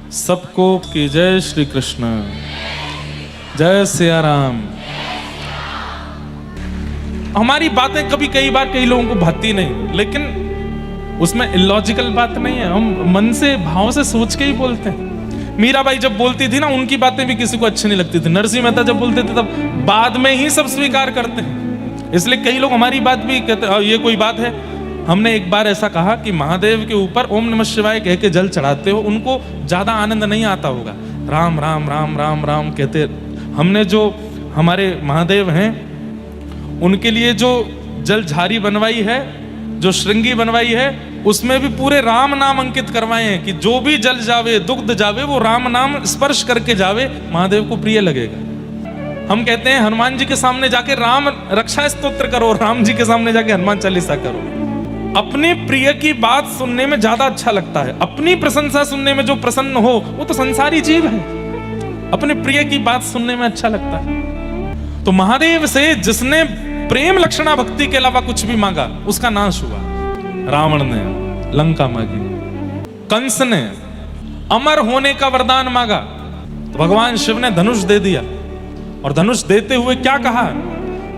सबको की जय श्री कृष्ण, जय सिया राम। हमारी बातें कभी कई बार कई लोगों को भाती नहीं, लेकिन उसमें इलॉजिकल बात नहीं है, हम मन से भाव से सोच के ही बोलते हैं। मीराबाई जब बोलती थी ना, उनकी बातें भी किसी को अच्छी नहीं लगती थी। नरसिंह मेहता जब बोलते थे तब बाद में ही सब स्वीकार करते हैं। इसलिए कई लोग हमारी बात भी कहते ये कोई बात है। हमने एक बार ऐसा कहा कि महादेव के ऊपर ओम नमः शिवाय कह के जल चढ़ाते हो, उनको ज्यादा आनंद नहीं आता होगा, राम राम राम राम राम कहते। हमने जो हमारे महादेव हैं उनके लिए जो जल झारी बनवाई है, जो श्रृंगी बनवाई है, उसमें भी पूरे राम नाम अंकित करवाए हैं कि जो भी जल जावे दुग्ध जावे वो राम नाम स्पर्श करके जावे, महादेव को प्रिय लगेगा। हम कहते हैं हनुमान जी के सामने जाके राम रक्षा स्तोत्र करो, राम जी के सामने जाके हनुमान चालीसा करो। अपने प्रिय की बात सुनने में ज्यादा अच्छा लगता है। अपनी प्रशंसा सुनने में जो प्रसन्न हो वो तो संसारी जीव है, अपने प्रिय की बात सुनने में अच्छा लगता है। तो महादेव से जिसने प्रेम लक्षणा भक्ति के अलावा कुछ भी मांगा उसका नाश हुआ। रावण ने लंका मांगी, कंस ने अमर होने का वरदान मांगा तो भगवान शिव ने धनुष दे दिया, और धनुष देते हुए क्या कहा,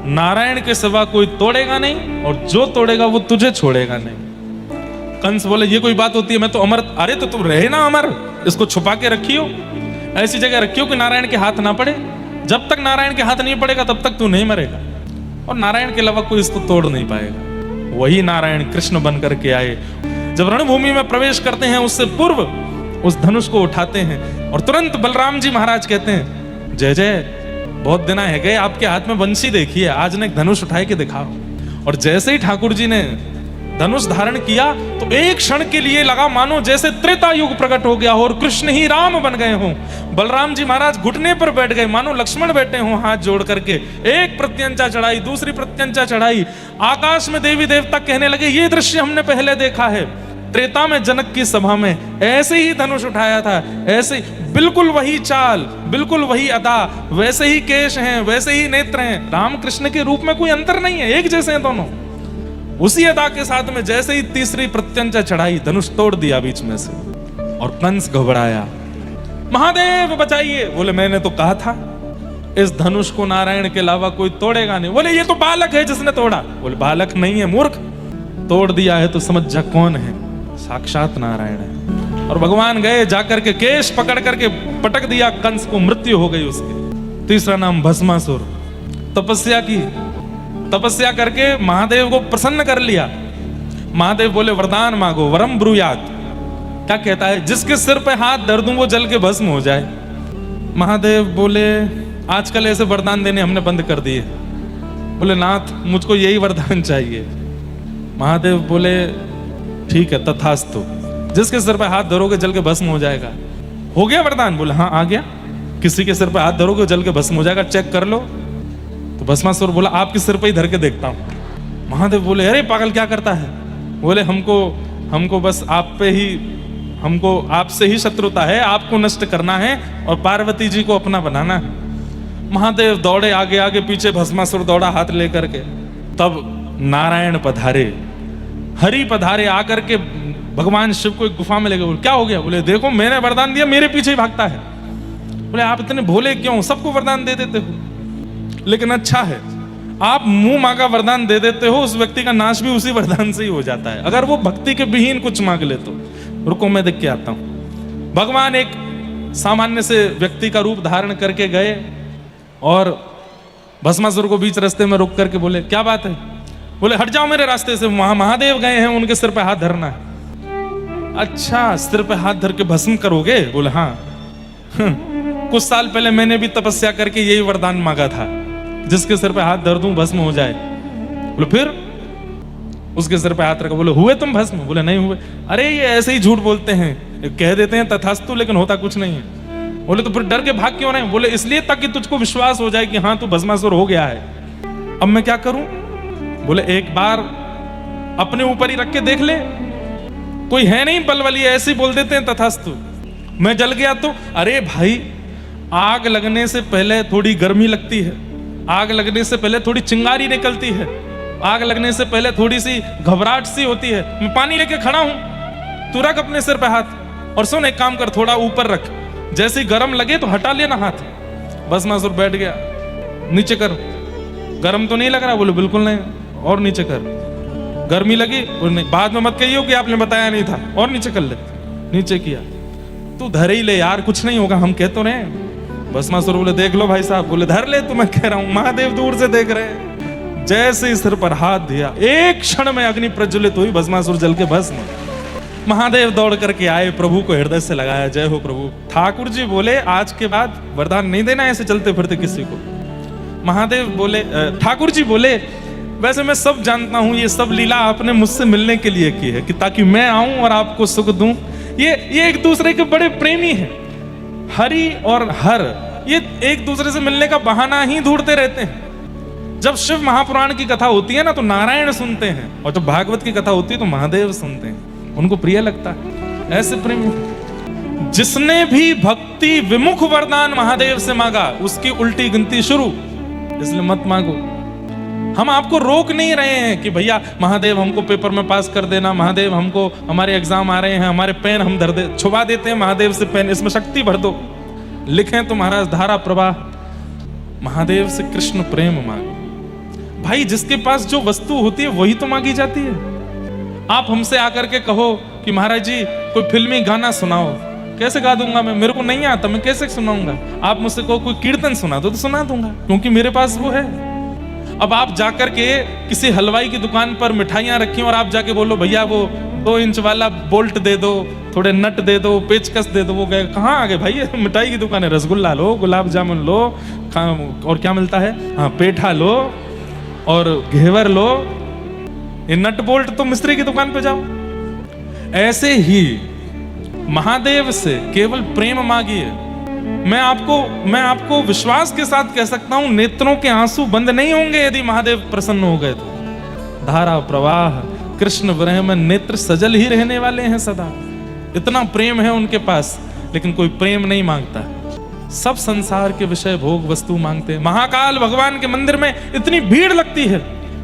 नारायण के सिवा कोई तोड़ेगा नहीं, और जो तोड़ेगा वो तुझे छोड़ेगा नहीं। कंस बोले ये कोई बात होती है, मैं तो अमर। अरे तो तुम रहे ना अमर, इसको छुपा के रखियो, ऐसी जगह रखियो कि नारायण के हाथ ना पड़े। जब तक नारायण के हाथ नहीं पड़ेगा तब तक तू नहीं मरेगा, और नारायण के अलावा कोई इसको तोड़ नहीं पाएगा। वही नारायण कृष्ण बन करके आए, जब रणभूमि में प्रवेश करते हैं उससे पूर्व उस धनुष को उठाते हैं, और तुरंत बलराम जी महाराज कहते हैं जय जय, बहुत दिन है गए आपके हाथ में बंसी देखी है, आज ने एक धनुष उठाए के दिखाओ। और जैसे ही ठाकुर जी ने धनुष धारण किया तो एक क्षण के लिए लगा मानो जैसे त्रेता युग प्रकट हो गया हो और कृष्ण ही राम बन गए हों। बलराम जी महाराज घुटने पर बैठ गए, मानो लक्ष्मण बैठे हों हाथ जोड़ करके। एक प्रत्यंचा चढ़ाई, दूसरी प्रत्यंचा चढ़ाई, आकाश में देवी देवता कहने लगे ये दृश्य हमने पहले देखा है। त्रेता में जनक की सभा में ऐसे ही धनुष उठाया था, ऐसे बिल्कुल वही चाल, बिल्कुल वही अदा, वैसे ही केश हैं, वैसे ही नेत्र हैं। राम कृष्ण के रूप में कोई अंतर नहीं है, एक जैसे हैं दोनों। उसी अदा के साथ में जैसे ही तीसरी प्रत्यंचा चढ़ाई, धनुष तोड़ दिया बीच में से, और कंस घबराया, महादेव बचाइए। बोले मैंने तो कहा था इस धनुष को नारायण के अलावा कोई तोड़ेगा नहीं। बोले ये तो बालक है जिसने तोड़ा। बोले बालक नहीं है मूर्ख, तोड़ दिया है तो समझ जा कौन है, साक्षात नारायण है। और भगवान गए जाकर के केश पकड़ करके पटक दिया, कंस को मृत्यु हो गई उसकी। तीसरा नाम भस्मासुर, तपस्या की, तपस्या करके महादेव को प्रसन्न कर लिया। महादेव बोले वरदान मांगो, वरम ब्रूयात। क्या कहता है, जिसके सिर पे हाथ धर दूं वो जल के भस्म हो जाए। महादेव बोले आजकल ऐसे वरदान देने हमने बंद कर दिए। बोले नाथ मुझको यही वरदान चाहिए। महादेव बोले ठीक है तथास्तु, जिसके सिर पे हाथ धरोगे जल के भस्म हो जाएगा। हो गया वरदान? बोले हाँ आ गया। किसी के सिर पे हाथ धरोगे जल के भस्म हो जाएगा, चेक कर लो। तो भस्मासुर बोला आपके सिर पे ही धर के देखता हूं। महादेव बोले अरे पागल क्या करता है। बोले हमको बस आप पे ही, हमको आपसे ही शत्रुता है, आपको नष्ट करना है और पार्वती जी को अपना बनाना है। महादेव दौड़े आगे आगे, पीछे भस्मासुर दौड़ा हाथ लेकर के। तब नारायण पधारे, हरि पधारे, आकर के भगवान शिव को एक गुफा में ले गए। बोले क्या हो गया? बोले देखो मैंने वरदान दिया, मेरे पीछे ही भागता है। बोले आप इतने भोले क्यों, सबको वरदान दे देते हो। लेकिन अच्छा है आप मुंह मांगा वरदान दे देते हो, उस व्यक्ति का नाश भी उसी वरदान से ही हो जाता है, अगर वो भक्ति के विहीन कुछ मांग ले तो। रुको मैं देख के आता हूं। भगवान एक सामान्य से व्यक्ति का रूप धारण करके गए और भस्मासुर को बीच रास्ते में रोक करके बोले क्या बात है। बोले हट जाओ मेरे रास्ते से, वहां महादेव गए हैं, उनके सिर पे हाथ धरना है। अच्छा सिर पे हाथ धर के भस्म करोगे? बोले हाँ। कुछ साल पहले मैंने भी तपस्या करके यही वरदान मांगा था, जिसके सिर पे हाथ धर दूं भस्म हो जाए। बोले फिर? उसके सिर पे हाथ रखा। बोले हुए तुम भस्म? बोले नहीं हुए। अरे ये ऐसे ही झूठ बोलते हैं, कह देते हैं तथास्तु लेकिन होता कुछ नहीं है। बोले तो फिर डर के भाग क्यों रहे? बोले इसलिए ताकि तुझको विश्वास हो जाए कि हाँ तू भस्मासुर हो गया है। अब मैं क्या करूं? बोले एक बार अपने ऊपर ही रख के देख ले, कोई है नहीं बलवाली, ऐसे ही बोल देते हैं तथास्तु। मैं जल गया तो? अरे भाई आग लगने से पहले थोड़ी गर्मी लगती है, आग लगने से पहले थोड़ी चिंगारी निकलती है, आग लगने से पहले थोड़ी सी घबराहट सी होती है। मैं पानी लेके खड़ा हूं, तू रख अपने सिर पे हाथ और सुन एक काम कर, थोड़ा ऊपर रख, जैसे ही गर्म लगे तो हटा लेना हाथ। भस्मासुर बैठ गया, नीचे कर, गर्म तो नहीं लग रहा? बोले बिल्कुल नहीं, और नीचे कर। गर्मी लगी? बोले नहीं। बाद में मत कहियो कि आपने बताया नहीं था, और नीचे कर ले। नीचे किया, तू धर ही ले यार, कुछ नहीं होगा, हम कह तो रहे। भस्मासुर बोले देख लो भाई साहब। बोले धर ले, तो मैं कह रहा हूं। महादेव दूर से देख रहे, जैसे सिर पर हाथ दिया, एक क्षण में अग्नि प्रज्वलित हुई, भस्मासुर जल के भस्म। महादेव दौड़ करके आए, प्रभु को हृदय से लगाया, जय हो प्रभु। ठाकुर जी बोले आज के बाद वरदान नहीं देना ऐसे चलते फिरते किसी को। महादेव बोले, ठाकुर जी बोले वैसे मैं सब जानता हूं, ये सब लीला आपने मुझसे मिलने के लिए की है, कि ताकि मैं आऊं और आपको सुख दूं। ये एक दूसरे के बड़े प्रेमी हैं, हरि और हर, ये एक दूसरे से मिलने का बहाना ही ढूंढते रहते हैं। जब शिव महापुराण की कथा होती है ना तो नारायण सुनते हैं, और जब भागवत की कथा होती है तो महादेव सुनते हैं, उनको प्रिय लगता है। ऐसे प्रेमी, जिसने भी भक्ति विमुख वरदान महादेव से मांगा उसकी उल्टी गिनती शुरू, इसलिए मत मांगो। हम आपको रोक नहीं रहे हैं कि भैया महादेव हमको पेपर में पास कर देना, महादेव हमको, हमारे एग्जाम आ रहे हैं, हमारे पेन हम छुपा देते हैं महादेव से पेन, इसमें शक्ति भर दो, लिखें तो महाराज धारा प्रवाह। महादेव से कृष्ण प्रेम मांगो भाई, जिसके पास जो वस्तु होती है वही तो मांगी जाती है। आप हमसे आकर के कहो कि महाराज जी कोई फिल्मी गाना सुनाओ, कैसे गा दूंगा मैं, मेरे को नहीं आता, मैं कैसे सुनाऊंगा। आप मुझसे कहो कोई कीर्तन सुना दो तो सुना दूंगा, क्योंकि मेरे पास वो है। अब आप जाकर के किसी हलवाई की दुकान पर मिठाइयां रखी और आप जाके बोलो भैया वो 2 इंच वाला बोल्ट दे दो, थोड़े नट दे दो, पेचकस दे दो, वो गए कहाँ आ गए भाई, मिठाई की दुकान है, रसगुल्ला लो, गुलाब जामुन लो, और क्या मिलता है, हाँ पेठा लो और घेवर लो, ये नट बोल्ट तो मिस्त्री की दुकान पे जाओ। ऐसे ही महादेव से केवल प्रेम मांगिए। मैं आपको विश्वास के साथ कह सकता हूं, नेत्रों के आंसू बंद नहीं होंगे यदि महादेव प्रसन्न हो गए तो। धारा प्रवाह कृष्ण विरह में नेत्र सजल ही रहने वाले हैं सदा। इतना प्रेम है उनके पास, लेकिन कोई प्रेम नहीं मांगता, सब संसार के विषय भोग वस्तु मांगते हैं। महाकाल भगवान के मंदिर में इतनी भीड़ लगती है,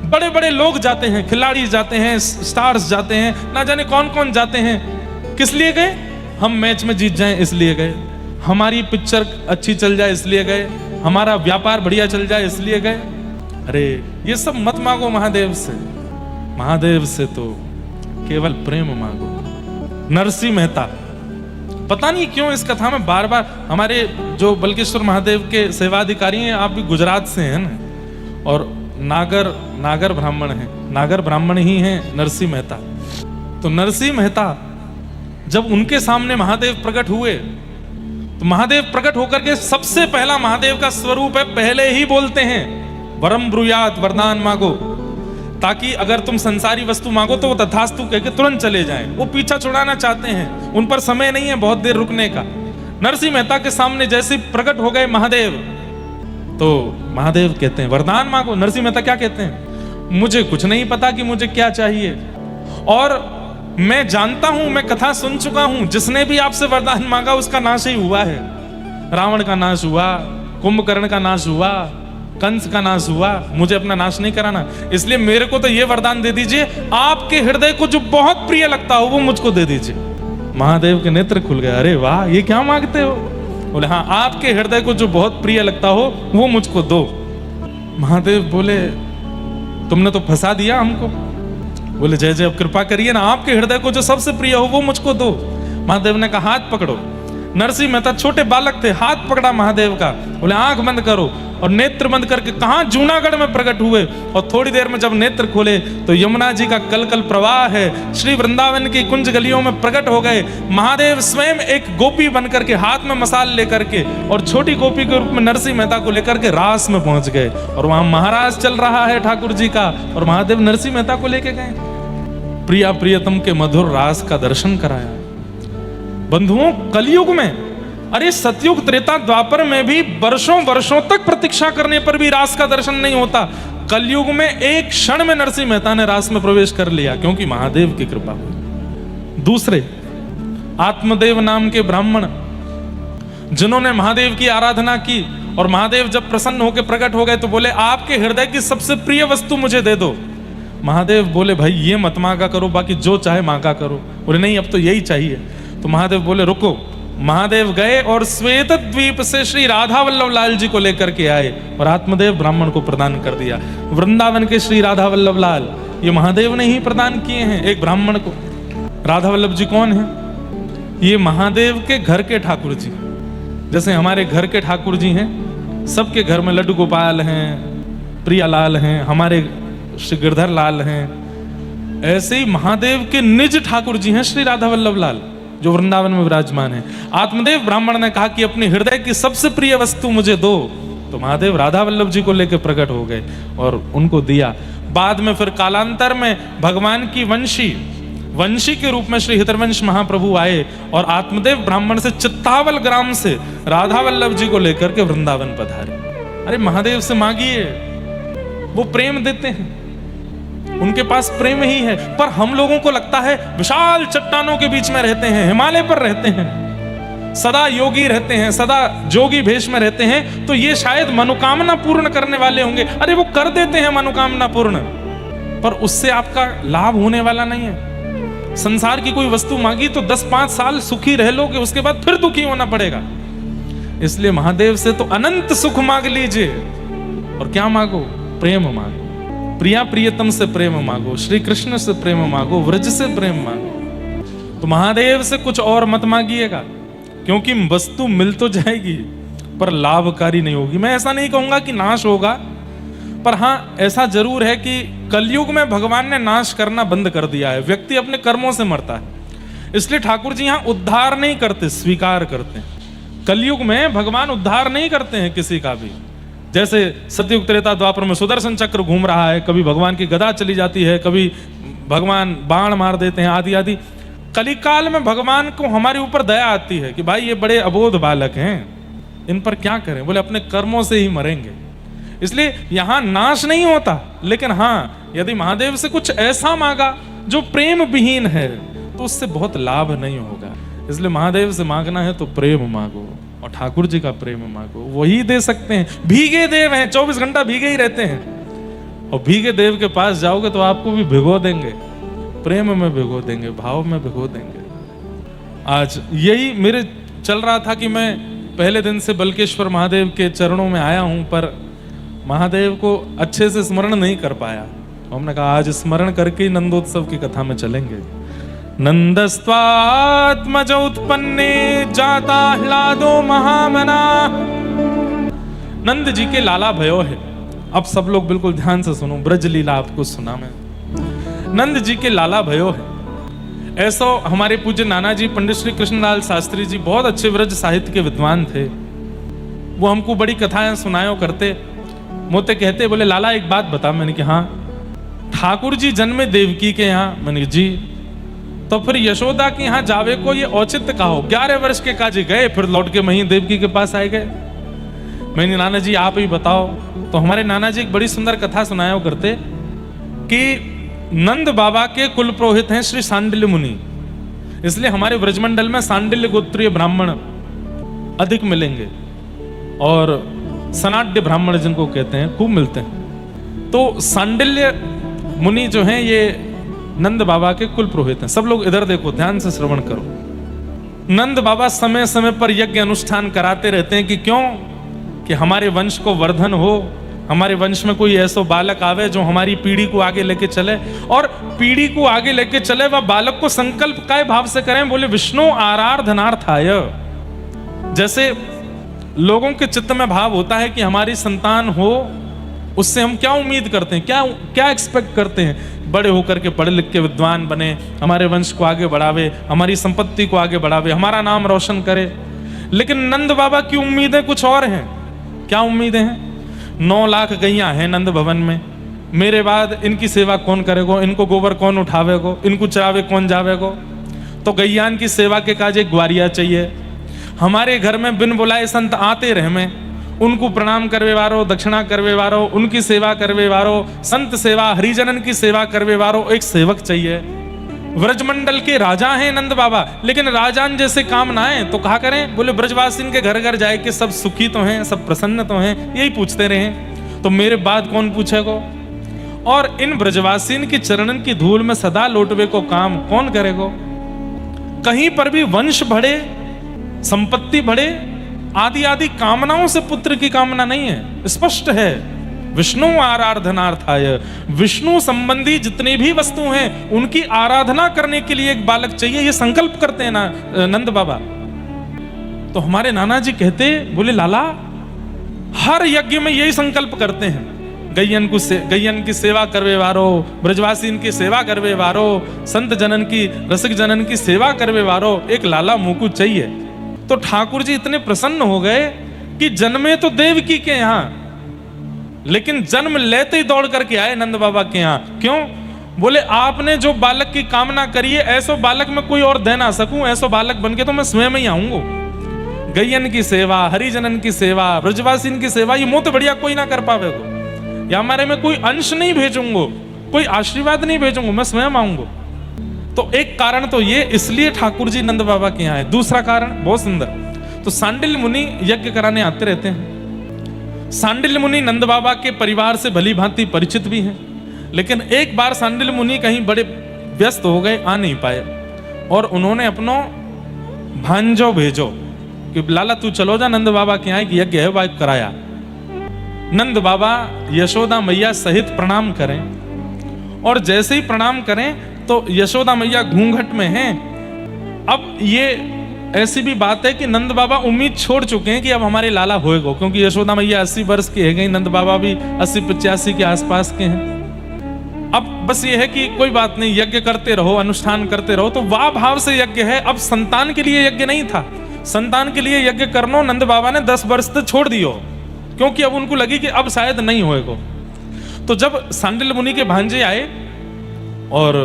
बड़े बड़े लोग जाते हैं, खिलाड़ी जाते हैं, स्टार्स जाते हैं, ना जाने कौन कौन जाते हैं। किस लिए गए? हम मैच में जीत जाएं इसलिए गए, हमारी पिक्चर अच्छी चल जाए इसलिए गए, हमारा व्यापार बढ़िया चल जाए इसलिए गए। अरे ये सब मत मांगो महादेव से, महादेव से तो केवल प्रेम मांगो। नरसिंह मेहता, पता नहीं क्यों इस कथा में बार बार हमारे जो बल्केश्वर महादेव के सेवाधिकारी हैं, आप भी गुजरात से हैं ना, और नागर ब्राह्मण हैं, नागर ब्राह्मण ही हैं नरसिंह मेहता। तो नरसिंह मेहता जब उनके सामने महादेव प्रकट हुए तो महादेव प्रकट होकर के सबसे पहला महादेव का स्वरूप है, पहले ही बोलते हैं वरम ब्रूयात, वरदान मांगो, ताकि अगर तुम संसारी वस्तु मांगो तो वो तथास्तु कह के तुरंत चले जाएं। वो पीछा छुड़ाना चाहते हैं, उन पर समय नहीं है बहुत देर रुकने का। नरसिंह मेहता के सामने जैसे प्रकट हो गए महादेव, तो महादेव कहते हैं वरदान मांगो। नरसिंह मेहता क्या कहते हैं? मुझे कुछ नहीं पता कि मुझे क्या चाहिए, और मैं जानता हूं, मैं कथा सुन चुका हूं, जिसने भी आपसे वरदान मांगा उसका नाश ही हुआ है। रावण का नाश हुआ, कुंभकर्ण का नाश हुआ, कंस का नाश हुआ, मुझे अपना नाश नहीं कराना। इसलिए मेरे को तो ये वरदान दे दीजिए, आपके हृदय को जो बहुत प्रिय लगता हो वो मुझको दे दीजिए। महादेव के नेत्र खुल गए, अरे वाह ये क्या मांगते हो? बोले हाँ, आपके हृदय को जो बहुत प्रिय लगता हो वो मुझको दो। महादेव बोले तुमने तो फंसा दिया हमको। बोले जय जय, अब कृपा करिए ना, आपके हृदय को जो सबसे प्रिय हो वो मुझको दो। महादेव ने कहा हाथ पकड़ो। नरसिंह मेहता छोटे बालक थे, हाथ पकड़ा महादेव का, बोले आंख बंद करो, और नेत्र बंद करके कहां जूनागढ़ में प्रकट हुए। और थोड़ी देर में जब नेत्र खोले तो यमुना जी का कलकल प्रवाह है, श्री वृंदावन की कुंज गलियों में प्रकट हो गए। महादेव स्वयं एक गोपी बन करके हाथ में मसाल लेकर के, और छोटी गोपी के रूप में नरसिंह मेहता को लेकर के रास में पहुंच गए, और वहां महाराज चल रहा है ठाकुर जी का, और महादेव नरसिंह मेहता को लेके गए, प्रिया प्रियतम के मधुर रास का दर्शन कराया। बंधुओं, कलयुग में, अरे सतयुग त्रेता द्वापर में भी वर्षों वर्षों तक प्रतीक्षा करने पर भी रास का दर्शन नहीं होता। कलयुग में एक क्षण में नरसिंह मेहता ने रास में प्रवेश कर लिया, क्योंकि महादेव की कृपा हुई। दूसरे आत्मदेव नाम के ब्राह्मण, जिन्होंने महादेव की आराधना की, और महादेव जब प्रसन्न होकर प्रकट हो गए तो बोले आपके हृदय की सबसे प्रिय वस्तु मुझे दे दो। महादेव बोले भाई ये मत मांगा करो, बाकी जो चाहे मांगा करो। बोले नहीं अब तो यही चाहिए। तो महादेव बोले रुको। महादेव गए और श्वेत द्वीप से श्री राधा वल्लभ लाल जी को लेकर के आए और आत्मदेव ब्राह्मण को प्रदान कर दिया। वृंदावन के श्री राधा वल्लभ लाल ये महादेव ने ही प्रदान किए हैं एक ब्राह्मण को। राधा वल्लभ जी कौन है? ये महादेव के घर के ठाकुर जी। जैसे हमारे घर के ठाकुर जी हैं, सबके घर में लड्डू गोपाल हैं, प्रियालाल हैं, हमारे श्री गिरधर लाल हैं, ऐसे ही महादेव के निज ठाकुर जी हैं श्री राधा वल्लभ लाल जो वृंदावन में विराजमान है। आत्मदेव ब्राह्मण ने कहा कि अपने हृदय की सबसे प्रिय वस्तु मुझे दो, तो महादेव राधा वल्लभ जी को लेकर प्रकट हो गए और उनको दिया। बाद में फिर कालांतर में भगवान की वंशी के रूप में श्री हितरवंश महाप्रभु आए और आत्मदेव ब्राह्मण से चित्तावल ग्राम से राधा वल्लभ जी को लेकर के वृंदावन पधारे। अरे महादेव से मांगिए, वो प्रेम देते हैं, उनके पास प्रेम ही है। पर हम लोगों को लगता है विशाल चट्टानों के बीच में रहते हैं, हिमालय पर रहते हैं, सदा योगी रहते हैं, सदा जोगी भेष में रहते हैं, तो ये शायद मनोकामना पूर्ण करने वाले होंगे। अरे वो कर देते हैं मनोकामना पूर्ण, पर उससे आपका लाभ होने वाला नहीं है। संसार की कोई वस्तु मांगी तो 10-5 साल सुखी रह लोगे, उसके बाद फिर दुखी होना पड़ेगा। इसलिए महादेव से तो अनंत सुख मांग लीजिए। और क्या मांगो? प्रेम मांगो, प्रिया प्रियतम से प्रेम मांगो, श्री कृष्ण से प्रेम मांगो, व्रज से प्रेम मांगो। तो महादेव से कुछ और मत मांगिएगा, क्योंकि वस्तु मिल तो जाएगी पर लाभकारी नहीं होगी। मैं ऐसा नहीं कहूंगा कि नाश होगा, पर हाँ ऐसा जरूर है कि कलयुग में भगवान ने नाश करना बंद कर दिया है। व्यक्ति अपने कर्मों से मरता है, इसलिए ठाकुर जी यहाँ उद्धार नहीं करते, स्वीकार करते हैं। कलयुग में भगवान उद्धार नहीं करते हैं किसी का भी। जैसे सतयुग त्रेता द्वापर में सुदर्शन चक्र घूम रहा है, कभी भगवान की गदा चली जाती है, कभी भगवान बाण मार देते हैं, आदि आदि। कलिकाल में भगवान को हमारे ऊपर दया आती है कि भाई ये बड़े अबोध बालक हैं, इन पर क्या करें, बोले अपने कर्मों से ही मरेंगे। इसलिए यहां नाश नहीं होता, लेकिन हाँ यदि महादेव से कुछ ऐसा मांगा जो प्रेम विहीन है तो उससे बहुत लाभ नहीं होगा। इसलिए महादेव से मांगना है तो प्रेम मांगो और ठाकुर जी का प्रेम मांगो, वही दे सकते हैं। भीगे देव हैं, 24 घंटा भीगे ही रहते हैं, और भीगे देव के पास जाओगे तो आपको भी भिगो देंगे, प्रेम में भिगो देंगे, भाव में भिगो देंगे। आज यही मेरे चल रहा था कि मैं पहले दिन से बल्केश्वर महादेव के चरणों में आया हूं, पर महादेव को अच्छे से स्मरण नहीं कर पाया। हमने कहा आज स्मरण करके ही नंदोत्सव की कथा में चलेंगे। नंदस्त्वात्मज उत्पन्ने जाता ह्लादो महामना। नंद जी के लाला भयो है। अब सब लोग बिल्कुल ध्यान से सुनो, ब्रज लीला आपको सुना मैं। नंद जी के लाला भयो है। ऐसा हमारे पूज्य नाना जी पंडित श्री कृष्णलाल शास्त्री जी बहुत अच्छे ब्रज साहित्य के विद्वान थे। वो हमको बड़ी कथाएं सुनायो करते। मोते कहते बोले लाला एक बात बता। मैंने कि हाँ। ठाकुर जी जन्मे देवकी के यहाँ। मैंने जी तो फिर यशोदा के यहाँ जावे को ये औचित्य कहो। 11 वर्ष के काजी गए, फिर लौट के वहीं देवकी के पास आए गए। मैंने नाना जी आप ही बताओ। तो हमारे नाना जी एक बड़ी सुंदर कथा सुनाया करते कि नंद बाबा के कुल पुरोहित हैं श्री सांडिल्य मुनि, इसलिए हमारे ब्रजमंडल में सांडिल्य गोत्रीय ब्राह्मण अधिक मिलेंगे और सनाड्य ब्राह्मण जिनको कहते हैं खूब मिलते हैं। तो सांडिल्य मुनि जो हैं ये नंद बाबा के कुल पुरोहित हैं। सब लोग इधर देखो, ध्यान से श्रवण करो। नंद बाबा समय समय पर यज्ञ अनुष्ठान कराते रहते हैं कि क्यों? कि हमारे वंश को वर्धन हो, हमारे वंश में कोई ऐसा बालक आवे जो हमारी पीढ़ी को आगे लेके चले, और पीढ़ी को आगे लेके चले वह बालक को संकल्प काय भाव से करें? बोले विष्णु आराधनार्थाय। जैसे लोगों के चित्त में भाव होता है कि हमारी संतान हो, उससे हम क्या उम्मीद करते हैं, क्या एक्सपेक्ट करते हैं? बड़े होकर के पढ़े लिख के विद्वान बने, हमारे वंश को आगे बढ़ावे, हमारी संपत्ति को आगे बढ़ावे, हमारा नाम रोशन करे। लेकिन नंद बाबा की उम्मीदें कुछ और हैं। क्या उम्मीदें हैं? 9 लाख गैया हैं नंद भवन में, मेरे बाद इनकी सेवा कौन करेगो, इनको गोबर कौन उठावेगो, इनको चरावे कौन जावेगो? तो गैयान की सेवा के काज एक ग्वारिया चाहिए। हमारे घर में बिन बुलाए संत आते रहे में, उनको प्रणाम करवे वारो, दक्षिणा करवे वारो, उनकी सेवा करवे वारो, संत सेवा हरिजनन की सेवा करवे वारो एक सेवक चाहिए। व्रजमंडल के राजा हैं नंद बाबा, लेकिन राजान जैसे काम ना आए तो कहा करें? बोले ब्रजवासिन के घर घर जाए कि सब सुखी तो हैं, सब प्रसन्न तो हैं, यही पूछते रहे। तो मेरे बाद कौन पूछेगो? और इन ब्रजवासिन की चरणन की धूल में सदा लौटवे को काम कौन करेगो? कहीं पर भी वंश बढ़े, संपत्ति बढ़े, आदि आदि कामनाओं से पुत्र की कामना नहीं है। स्पष्ट है, विष्णु आराधनार्थाय, विष्णु संबंधी जितनी भी वस्तु हैं उनकी आराधना करने के लिए एक बालक चाहिए, ये संकल्प करते हैं ना नंद बाबा। तो हमारे नाना जी कहते, बोले लाला हर यज्ञ में यही संकल्प करते हैं, गैयन की सेवा करवे वारो, ब्रजवासीन की सेवा करवे वारो, संत जनन की, रसिक जनन की सेवा करवे वारो, एक लाला मुकु चाहिए। तो ठाकुर जी इतने प्रसन्न हो गए कि जन्मे तो देवकी के यहाँ, लेकिन जन्म लेते ही दौड़ करके आए नंद बाबा के यहाँ। क्यों? बोले आपने जो बालक की कामना करी है, ऐसो बालक मैं कोई और दे ना सकूं, ऐसो बालक बनके तो मैं स्वयं ही आऊंगा। गैयन की सेवा, हरिजनन की सेवा, ब्रजवासीन की सेवा, ये मोत बढ़िया कोई ना कर पावेगो, या हमारे में कोई अंश नहीं भेजूंगो, कोई आशीर्वाद नहीं भेजूंगो, मैं स्वयं आऊंगो। तो एक कारण तो ये, इसलिए ठाकुर जी नंद बाबा के यहाँ है। दूसरा कारण बहुत सुंदर, तो सांडिल्य मुनि यज्ञ कराने आते रहते हैं। सांडिल्य मुनि नंद बाबा के परिवार से भली भांति परिचित भी हैं, लेकिन एक बार सांडिल्य मुनि कहीं बड़े व्यस्त हो गए, आ नहीं पाए, और उन्होंने अपनो भांजो भेजो कि लाला तू चलो जा नंद बाबा के यहाँ, यज्ञ है वह कराया। नंद बाबा यशोदा मैया सहित प्रणाम करें, और जैसे ही प्रणाम करें तो यशोदा मैया घूंघट में हैं। अब ये ऐसी भी बात है कि नंद बाबा उम्मीद छोड़ चुके हैं कि अब हमारे लाला होएगा, क्योंकि यशोदा मैया 80 वर्ष की है गई, नंद बाबा भी 80-85 के आसपास के हैं। अब बस ये है कि कोई बात नहीं, यज्ञ करते रहो, अनुष्ठान करते रहो। तो वाह भाव से यज्ञ है। अब संतान के लिए यज्ञ नहीं था, संतान के लिए यज्ञ करनो नंद बाबा ने 10 वर्ष तक छोड़ दियो, क्योंकि अब उनको लगी कि अब शायद नहीं होएगा। तो जब सांडिल्य मुनि के भांजे आए और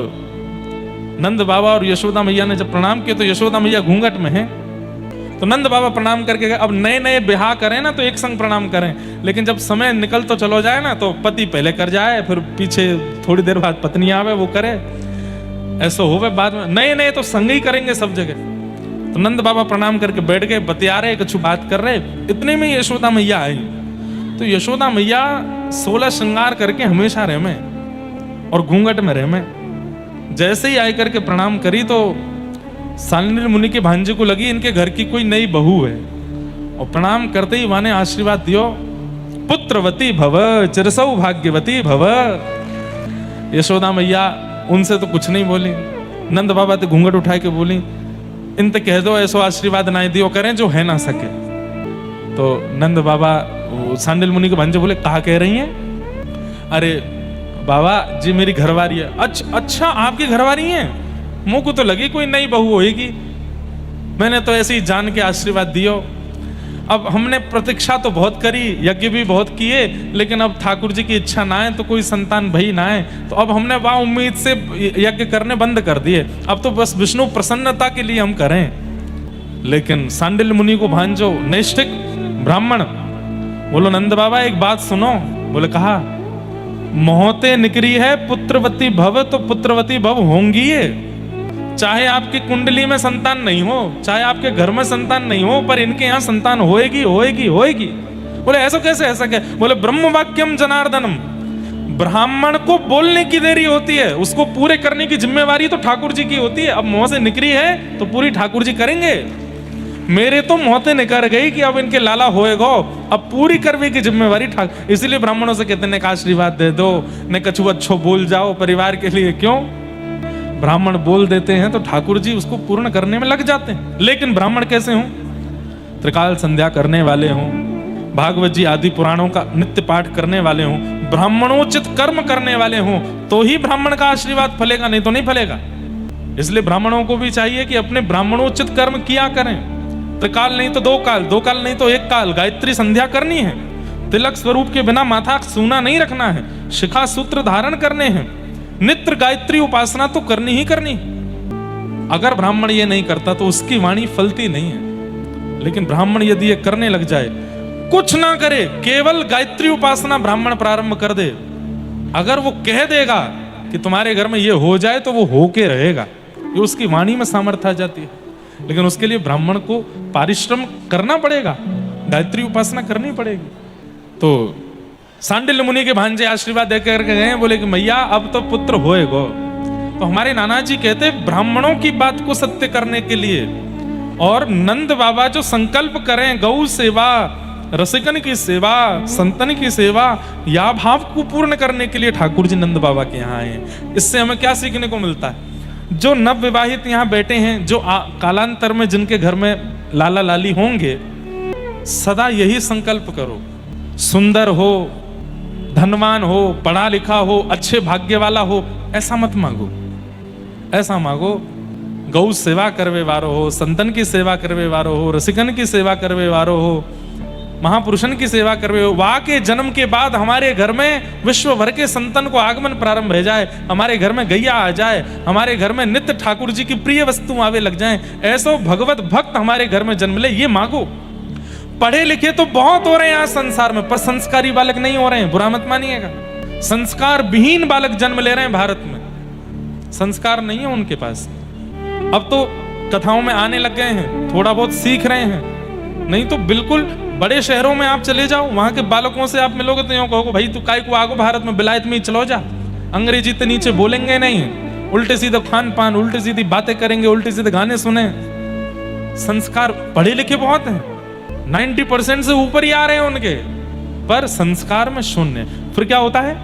नंद बाबा और यशोदा मैया ने जब प्रणाम किया, तो यशोदा मैया घूंघट में है, तो नंद बाबा प्रणाम करके गए। अब नए नए ब्याह करें ना तो एक संग प्रणाम करें, लेकिन जब समय निकल तो चलो जाए ना, तो पति पहले कर जाए, फिर पीछे थोड़ी देर बाद पत्नी आवे वो करे, ऐसा होवे बाद में। नए नए तो संग ही करेंगे सब जगह। तो नंद बाबा प्रणाम करके बैठ गए, बतिया रहे, कुछ बात कर रहे, इतने में यशोदा मैया आई। तो यशोदा मैया 16 श्रृंगार करके हमेशा रहे में और घूंघट में रहे में। जैसे ही आई करके प्रणाम करी तो सांडिल्य मुनि के भांजे को लगी इनके घर की कोई नई बहू है, और प्रणाम करते ही माने आशीर्वाद दियो, पुत्रवती भव, चिरसौ भाग्यवती भव। यशोदा मैया उनसे तो कुछ नहीं बोली, नंद बाबा तो घूंघट उठाए के बोली, इनते कह दो ऐसो आशीर्वाद ना दियो करें जो है ना सके। तो नंद बाबा सांडिल्य मुनि के भांजे बोले, कहा कह रही हैं? अरे बाबा जी मेरी घरवारी है। अच्छा आपकी घरवारी है? मुंह को तो लगी कोई नई बहू होएगी, मैंने तो ऐसे ही जान के आशीर्वाद दियो। अब हमने प्रतीक्षा तो बहुत करी, यज्ञ भी बहुत किए, लेकिन अब ठाकुर जी की इच्छा ना है तो कोई संतान भई ना है, तो अब हमने वह उम्मीद से यज्ञ करने बंद कर दिए। अब तो बस विष्णु प्रसन्नता के लिए हम करें। लेकिन सांडिल्य मुनि को भांजो नैष्ठिक ब्राह्मण बोलो, नंद बाबा एक बात सुनो। बोले कहा, मोहते निकरी है पुत्रवती भव, तो पुत्रवती भव होंगी ये, चाहे आपकी कुंडली में संतान नहीं हो, चाहे आपके घर में संतान नहीं हो, पर इनके यहाँ संतान होएगी होएगी होएगी। बोले ऐसा कैसे, ऐसा क्या? बोले ब्रह्म वाक्यम जनार्दनम, ब्राह्मण को बोलने की देरी होती है, उसको पूरे करने की जिम्मेवारी तो ठाकुर जी की होती है। अब मुंह से निकली है तो पूरी ठाकुर जी करेंगे। मेरे तो मोहते निकल गई कि अब इनके लाला होएगा, अब पूरी करने की जिम्मेवारी ठाकुर। इसलिए ब्राह्मणों से कहते हैं आशीर्वाद दे दो, ने कछु अच्छो बोल जाओ परिवार के लिए। क्यों? ब्राह्मण बोल देते हैं तो ठाकुर जी उसको पूर्ण करने में लग जाते हैं। लेकिन ब्राह्मण कैसे हों? त्रिकाल संध्या करने वाले हों, भागवत जी आदि पुराणों का नित्य पाठ करने वाले हों, ब्राह्मणोचित कर्म करने वाले हों, तो ही ब्राह्मण का आशीर्वाद फलेगा, नहीं तो नहीं फलेगा। इसलिए ब्राह्मणों को भी चाहिए कि अपने ब्राह्मणोचित कर्म किया करें। त्रिकाल नहीं तो 2 काल, 2 काल नहीं तो 1 काल गायत्री संध्या करनी है। तिलक स्वरूप के बिना माथा सूना नहीं रखना है, शिखा सूत्र धारण करने हैं, नित्य गायत्री उपासना तो करनी ही करनी। अगर ब्राह्मण ये नहीं करता तो उसकी वाणी फलती नहीं है। लेकिन ब्राह्मण यदि ये करने लग जाए, कुछ ना करे, केवल गायत्री उपासना ब्राह्मण प्रारंभ कर दे, अगर वो कह देगा कि तुम्हारे घर में ये हो जाए तो वो होके रहेगा, ये उसकी वाणी में सामर्थ्य आ जाती है। लेकिन उसके लिए ब्राह्मण को परिश्रम करना पड़ेगा, गायत्री उपासना करनी पड़ेगी। तो सांडिल्य मुनि के भांजे आशीर्वाद देकर के गए, बोले कि मैया अब तो पुत्र होएगो। तो हमारे नाना जी कहते ब्राह्मणों की बात को सत्य करने के लिए और नंद बाबा जो संकल्प करें गौ सेवा, रसिकन की सेवा, संतन की सेवा, या भाव को पूर्ण करने के लिए ठाकुर जी नंद बाबा के यहाँ आए। इससे हमें क्या सीखने को मिलता है? जो नव विवाहित यहाँ बैठे हैं, जो कालांतर में जिनके घर में लाला लाली होंगे, सदा यही संकल्प करो, सुंदर हो, धनवान हो, पढ़ा लिखा हो, अच्छे भाग्य वाला हो, ऐसा मत मांगो। ऐसा मांगो गौ सेवा करवे वारो हो, संतन की सेवा करवे वारो हो, रसिकन की सेवा करवे वारो हो, महापुरुषन की सेवा करवे हो। वहां के जन्म के बाद हमारे घर में विश्व भर के संतन को आगमन प्रारंभ हो जाए, हमारे घर में गैया आ जाए, हमारे घर में नित्य ठाकुर जी की प्रिय वस्तु आवे लग जाए, ऐसो भगवत भक्त हमारे घर में जन्म ले, ये मांगो। पढ़े लिखे तो बहुत हो रहे हैं आज संसार में, पर संस्कारी बालक नहीं हो रहे हैं, बुरा मत मानिएगा। संस्कार विहीन बालक जन्म ले रहे हैं भारत में, संस्कार नहीं है उनके पास। अब तो कथाओं में आने लग गए हैं, थोड़ा बहुत सीख रहे हैं, नहीं तो बिल्कुल बड़े शहरों में आप चले जाओ, वहां के बालकों से आप मिलोगे तो यूं कहोगे भाई तू काय को आगो भारत में, विलायत में ही चलो जा, अंग्रेजी तो नीचे बोलेंगे नहीं, उल्टे सीधे खान पान, उल्टी सीधी बातें करेंगे, उल्टे सीधे गाने सुने। संस्कार पढ़े लिखे बहुत हैं, 90% से ऊपर ही आ रहे हैं उनके, पर संस्कार में शून्य। फिर क्या होता है?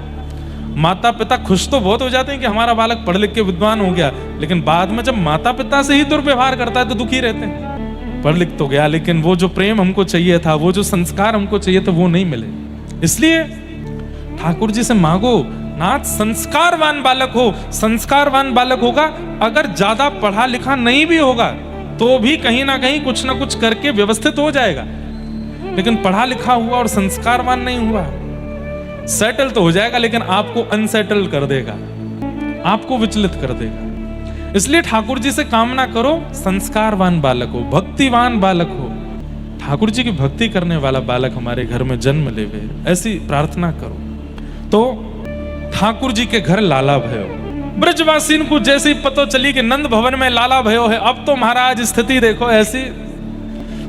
माता पिता खुश तो बहुत हो जाते हैं कि हमारा बालक पढ़ लिख के विद्वान हो गया, लेकिन बाद में जब माता पिता से ही दुर्व्यवहार करता है तो दुखी रहते हैं। पढ़ लिख तो गया, लेकिन वो जो प्रेम हमको चाहिए था, वो जो संस्कार हमको चाहिए था, वो नहीं मिले। इसलिए ठाकुर जी से मांगो, नाथ संस्कारवान बालक हो। संस्कारवान बालक होगा, अगर ज्यादा पढ़ा लिखा नहीं भी होगा तो भी कहीं ना कहीं कुछ ना कुछ करके व्यवस्थित हो जाएगा। लेकिन पढ़ा लिखा हुआ और संस्कारवान नहीं हुआ, सेटल तो हो जाएगा लेकिन आपको अनसेटल कर देगा, आपको विचलित कर देगा। इसलिए ठाकुर जी से कामना करो संस्कारवान बालक हो, भक्तिवान बालक हो, ठाकुर जी की भक्ति करने वाला बालक हमारे घर में जन्म लेवे, ऐसी प्रार्थना करो। तो ठाकुर जी के घर लाला भयो, ब्रजवासीन को जैसे ही पता चली कि नंद भवन में लाला भयो है, अब तो महाराज स्थिति देखो ऐसी,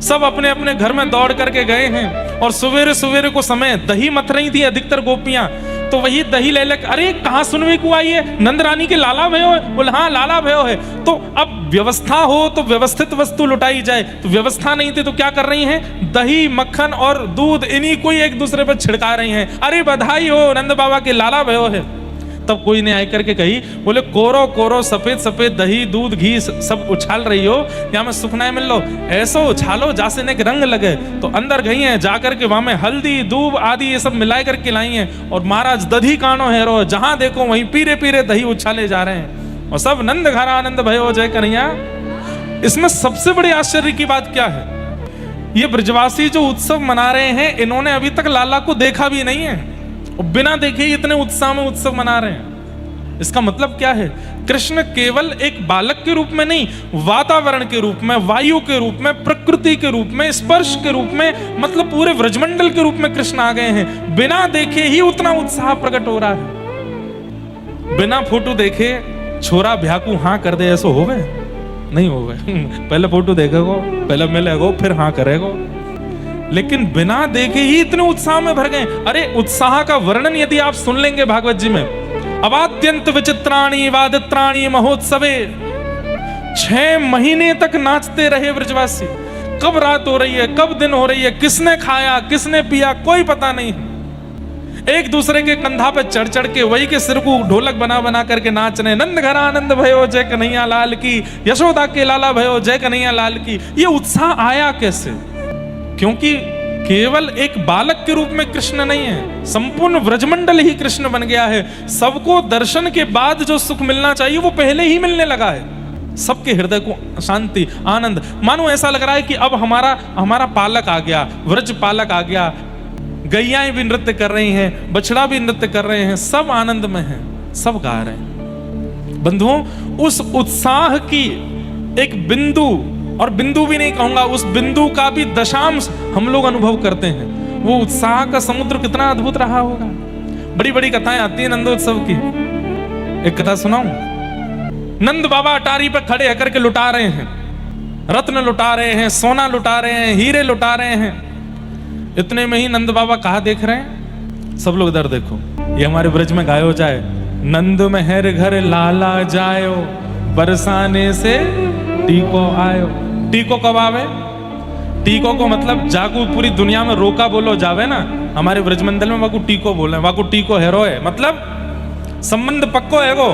सब अपने अपने घर में दौड़ करके गए हैं। और सवेरे सवेरे को समय दही मथ रही थी अधिकतर गोपियां, तो वही दही ले लेकर, अरे कहाँ सुनने को आई है, नंद रानी के लाला भयो है। बोले हाँ लाला भयो है। तो अब व्यवस्था हो तो व्यवस्थित वस्तु लुटाई जाए, तो व्यवस्था नहीं थी तो क्या कर रही हैं? दही मक्खन और दूध इन्हीं को एक दूसरे पर छिड़का रही हैं। अरे बधाई हो, नंद बाबा के लाला भयो है। तब कोई ने आकर के कही, बोले कोरो कोरो सफेद सफेद दही दूध घी सब उछाल रही हो, यहाँ में सुखनाए मिल लो, ऐसो उछालो जैसे ने रंग लगे। तो अंदर गई हैं, जाकर के वहां में हल्दी दूब आदि ये सब मिलाए करके लाई हैं, और महाराज दधी कानो हेरो, जहां देखो वहीं पीरे पीरे दही उछाले जा रहे हैं, और सब नंद घर आनंद भयो जय कन्हैया। इसमें सबसे बड़ी आश्चर्य की बात क्या है? ये ब्रजवासी जो उत्सव मना रहे हैं, इन्होंने अभी तक लाला को देखा भी नहीं है, और बिना देखे इतने उत्साह में उत्सव मना रहे हैं। इसका मतलब क्या है? कृष्ण केवल एक बालक के रूप में नहीं, वातावरण के रूप में, वायु के रूप में, प्रकृति के रूप में, स्पर्श के रूप में, मतलब पूरे व्रजमंडल के रूप में कृष्ण आ गए हैं। बिना देखे ही उतना उत्साह प्रकट हो रहा है। बिना फोटो देखे छोरा भ्याकू हाँ कर दे, ऐसा होवे? नहीं होवे। पहले फोटो देखेगो, पहले मिलेगो, फिर हाँ करेगो। लेकिन बिना देखे ही इतने उत्साह में भर गए। अरे उत्साह का वर्णन यदि आप सुन लेंगे भागवत जी में, अवाद्यंत विचित्राणी वादित्राणी महोत्सवे, 6 महीने तक नाचते रहे ब्रजवासी। कब रात हो रही है, कब दिन हो रही है, किसने खाया किसने पिया कोई पता नहीं। एक दूसरे के कंधा पे चढ़ चढ़ के वही के सिर को ढोलक बना बना करके नाच रहे। नंद घर आनंद भयो जय कन्हैया लाल की, यशोदा के लाला भयो जय कन्हैया लाल की। ये उत्साह आया कैसे? क्योंकि केवल एक बालक के रूप में कृष्ण नहीं है, संपूर्ण व्रजमंडल ही कृष्ण बन गया है। सबको दर्शन के बाद जो सुख मिलना चाहिए वो पहले ही मिलने लगा है। सबके हृदय को शांति आनंद, मानो ऐसा लग रहा है कि अब हमारा पालक आ गया, व्रज पालक आ गया। गैयाएं भी नृत्य कर रही हैं, बछड़ा भी नृत्य कर रहे हैं, सब आनंद में हैं, सब गा रहे हैं। बंधुओं, उस उत्साह की एक बिंदु, और बिंदु भी नहीं कहूंगा, उस बिंदु का भी दशांश हम लोग अनुभव करते हैं। वो उत्साह का समुद्र कितना अद्भुत रहा होगा। बड़ी बड़ी कथाएं आती हैं नंदोत्सव की। एक कथा सुनाऊं? नंद बाबा अटारी पर खड़े होकर के लुटा रहे हैं, रत्न लुटा रहे हैं, सोना लुटा रहे हैं, हीरे लुटा रहे हैं। इतने में ही नंद बाबा कहाँ देख रहे हैं? सब लोग इधर देखो, ये हमारे ब्रज में गायो जाए, नंद मेहर घर लाला जायो, बरसाने से टीको आयो। टीको कब आवे? टीको को मतलब जाकू पूरी दुनिया में रोका बोलो जावे ना, हमारे ब्रजमंडल में वाकू टीको बोले, वाकू टीको हेरो है, मतलब संबंध पक्को है गो।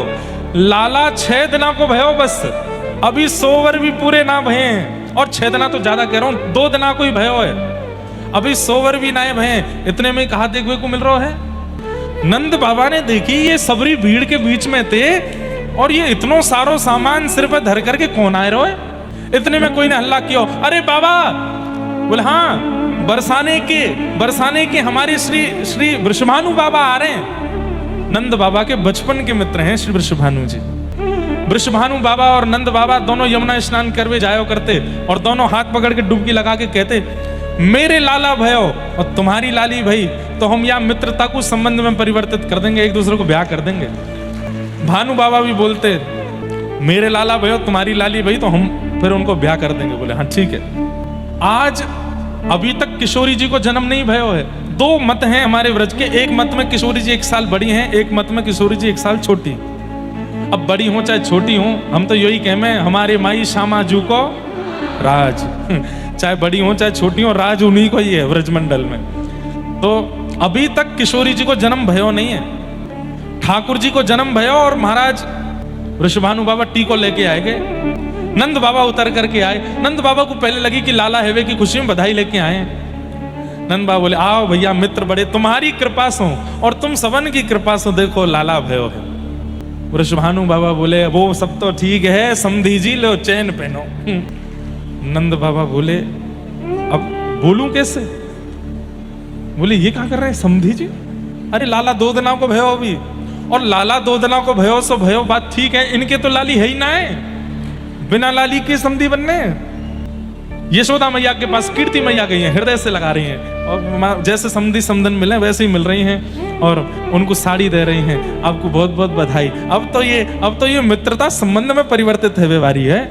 लाला 6 दिना को भयो बस, अभी 100 वर भी पूरे ना भये, और 6 दिना तो ज्यादा कह रहा हूं, 2 दिना को ही भयो है, अभी 100 वर भी ना भये, इतने में कहा देखने को मिल रहा है। नंद बाबा ने देखी ये सबरी भीड़ के बीच में थे और ये इतनो सारो सामान सिर पर धर करके कौन आए रहो है। इतने में कोई ने हल्ला किया, अरे बाबा, बोले हाँ बरसाने के हमारे श्री वृषभानु बाबा आ रहे हैं। नंद बाबा के बचपन के मित्र हैं श्री वृषभानु जी। वृषभानु बाबा और नंद बाबा दोनों यमुना स्नान करवे जाया करते और दोनों हाथ पकड़ के डुबकी लगा के कहते, मेरे लाला भयो और तुम्हारी लाली भाई, तो हम यहाँ मित्रता को संबंध में परिवर्तित कर देंगे, एक दूसरे को ब्याह कर देंगे। भानु बाबा भी बोलते, मेरे लाला भयो तुम्हारी लाली भाई, तो हम फिर उनको ब्याह कर देंगे। बोले हाँ ठीक है। आज अभी तक किशोरी जी को जन्म नहीं भयो है। 2 मत हैं हमारे व्रज के, एक मत में किशोरी जी 1 साल बड़ी हैं, एक मत में किशोरी जी 1 साल छोटी। अब बड़ी हो चाहे छोटी हो, हम तो यही कह में हमारे माई श्यामा जू को राज, चाहे बड़ी हो चाहे छोटी हो, राज उन्हीं को ही है व्रजमंडल में। तो अभी तक किशोरी जी को जन्म भयो नहीं है, ठाकुर जी को जन्म भयो। और महाराज वृषभानु बाबा टीको लेके आए गए, नंद बाबा उतर करके आए। नंद बाबा को पहले लगी कि लाला हेवे की खुशी में बधाई लेके आए। नंद बाबा बोले, आओ भैया मित्र बड़े, तुम्हारी कृपा से और तुम सबन की कृपा से देखो लाला भयो है। वृषभानु बाबा बोले, वो सब तो ठीक है, समधी जी लो चैन पहनो। नंद बाबा बोले, अब बोलूं कैसे? बोले ये क्या कर रहे हैं समधी जी? अरे लाला 2 दिनों को भयो अभी, और लाला 2 दिनों को भयो सो भयो, बात ठीक है, इनके तो लाली है ही ना है, बिना लाली के समधी बनने। यशोदा मैया के पास कीर्ति मैया गई हैं, हृदय से लगा रही हैं, और जैसे समधी समधन मिले वैसे ही मिल रही हैं, और उनको साड़ी दे रही हैं। आपको बहुत बहुत बधाई। अब तो ये मित्रता संबंध में परिवर्तित है वारी है।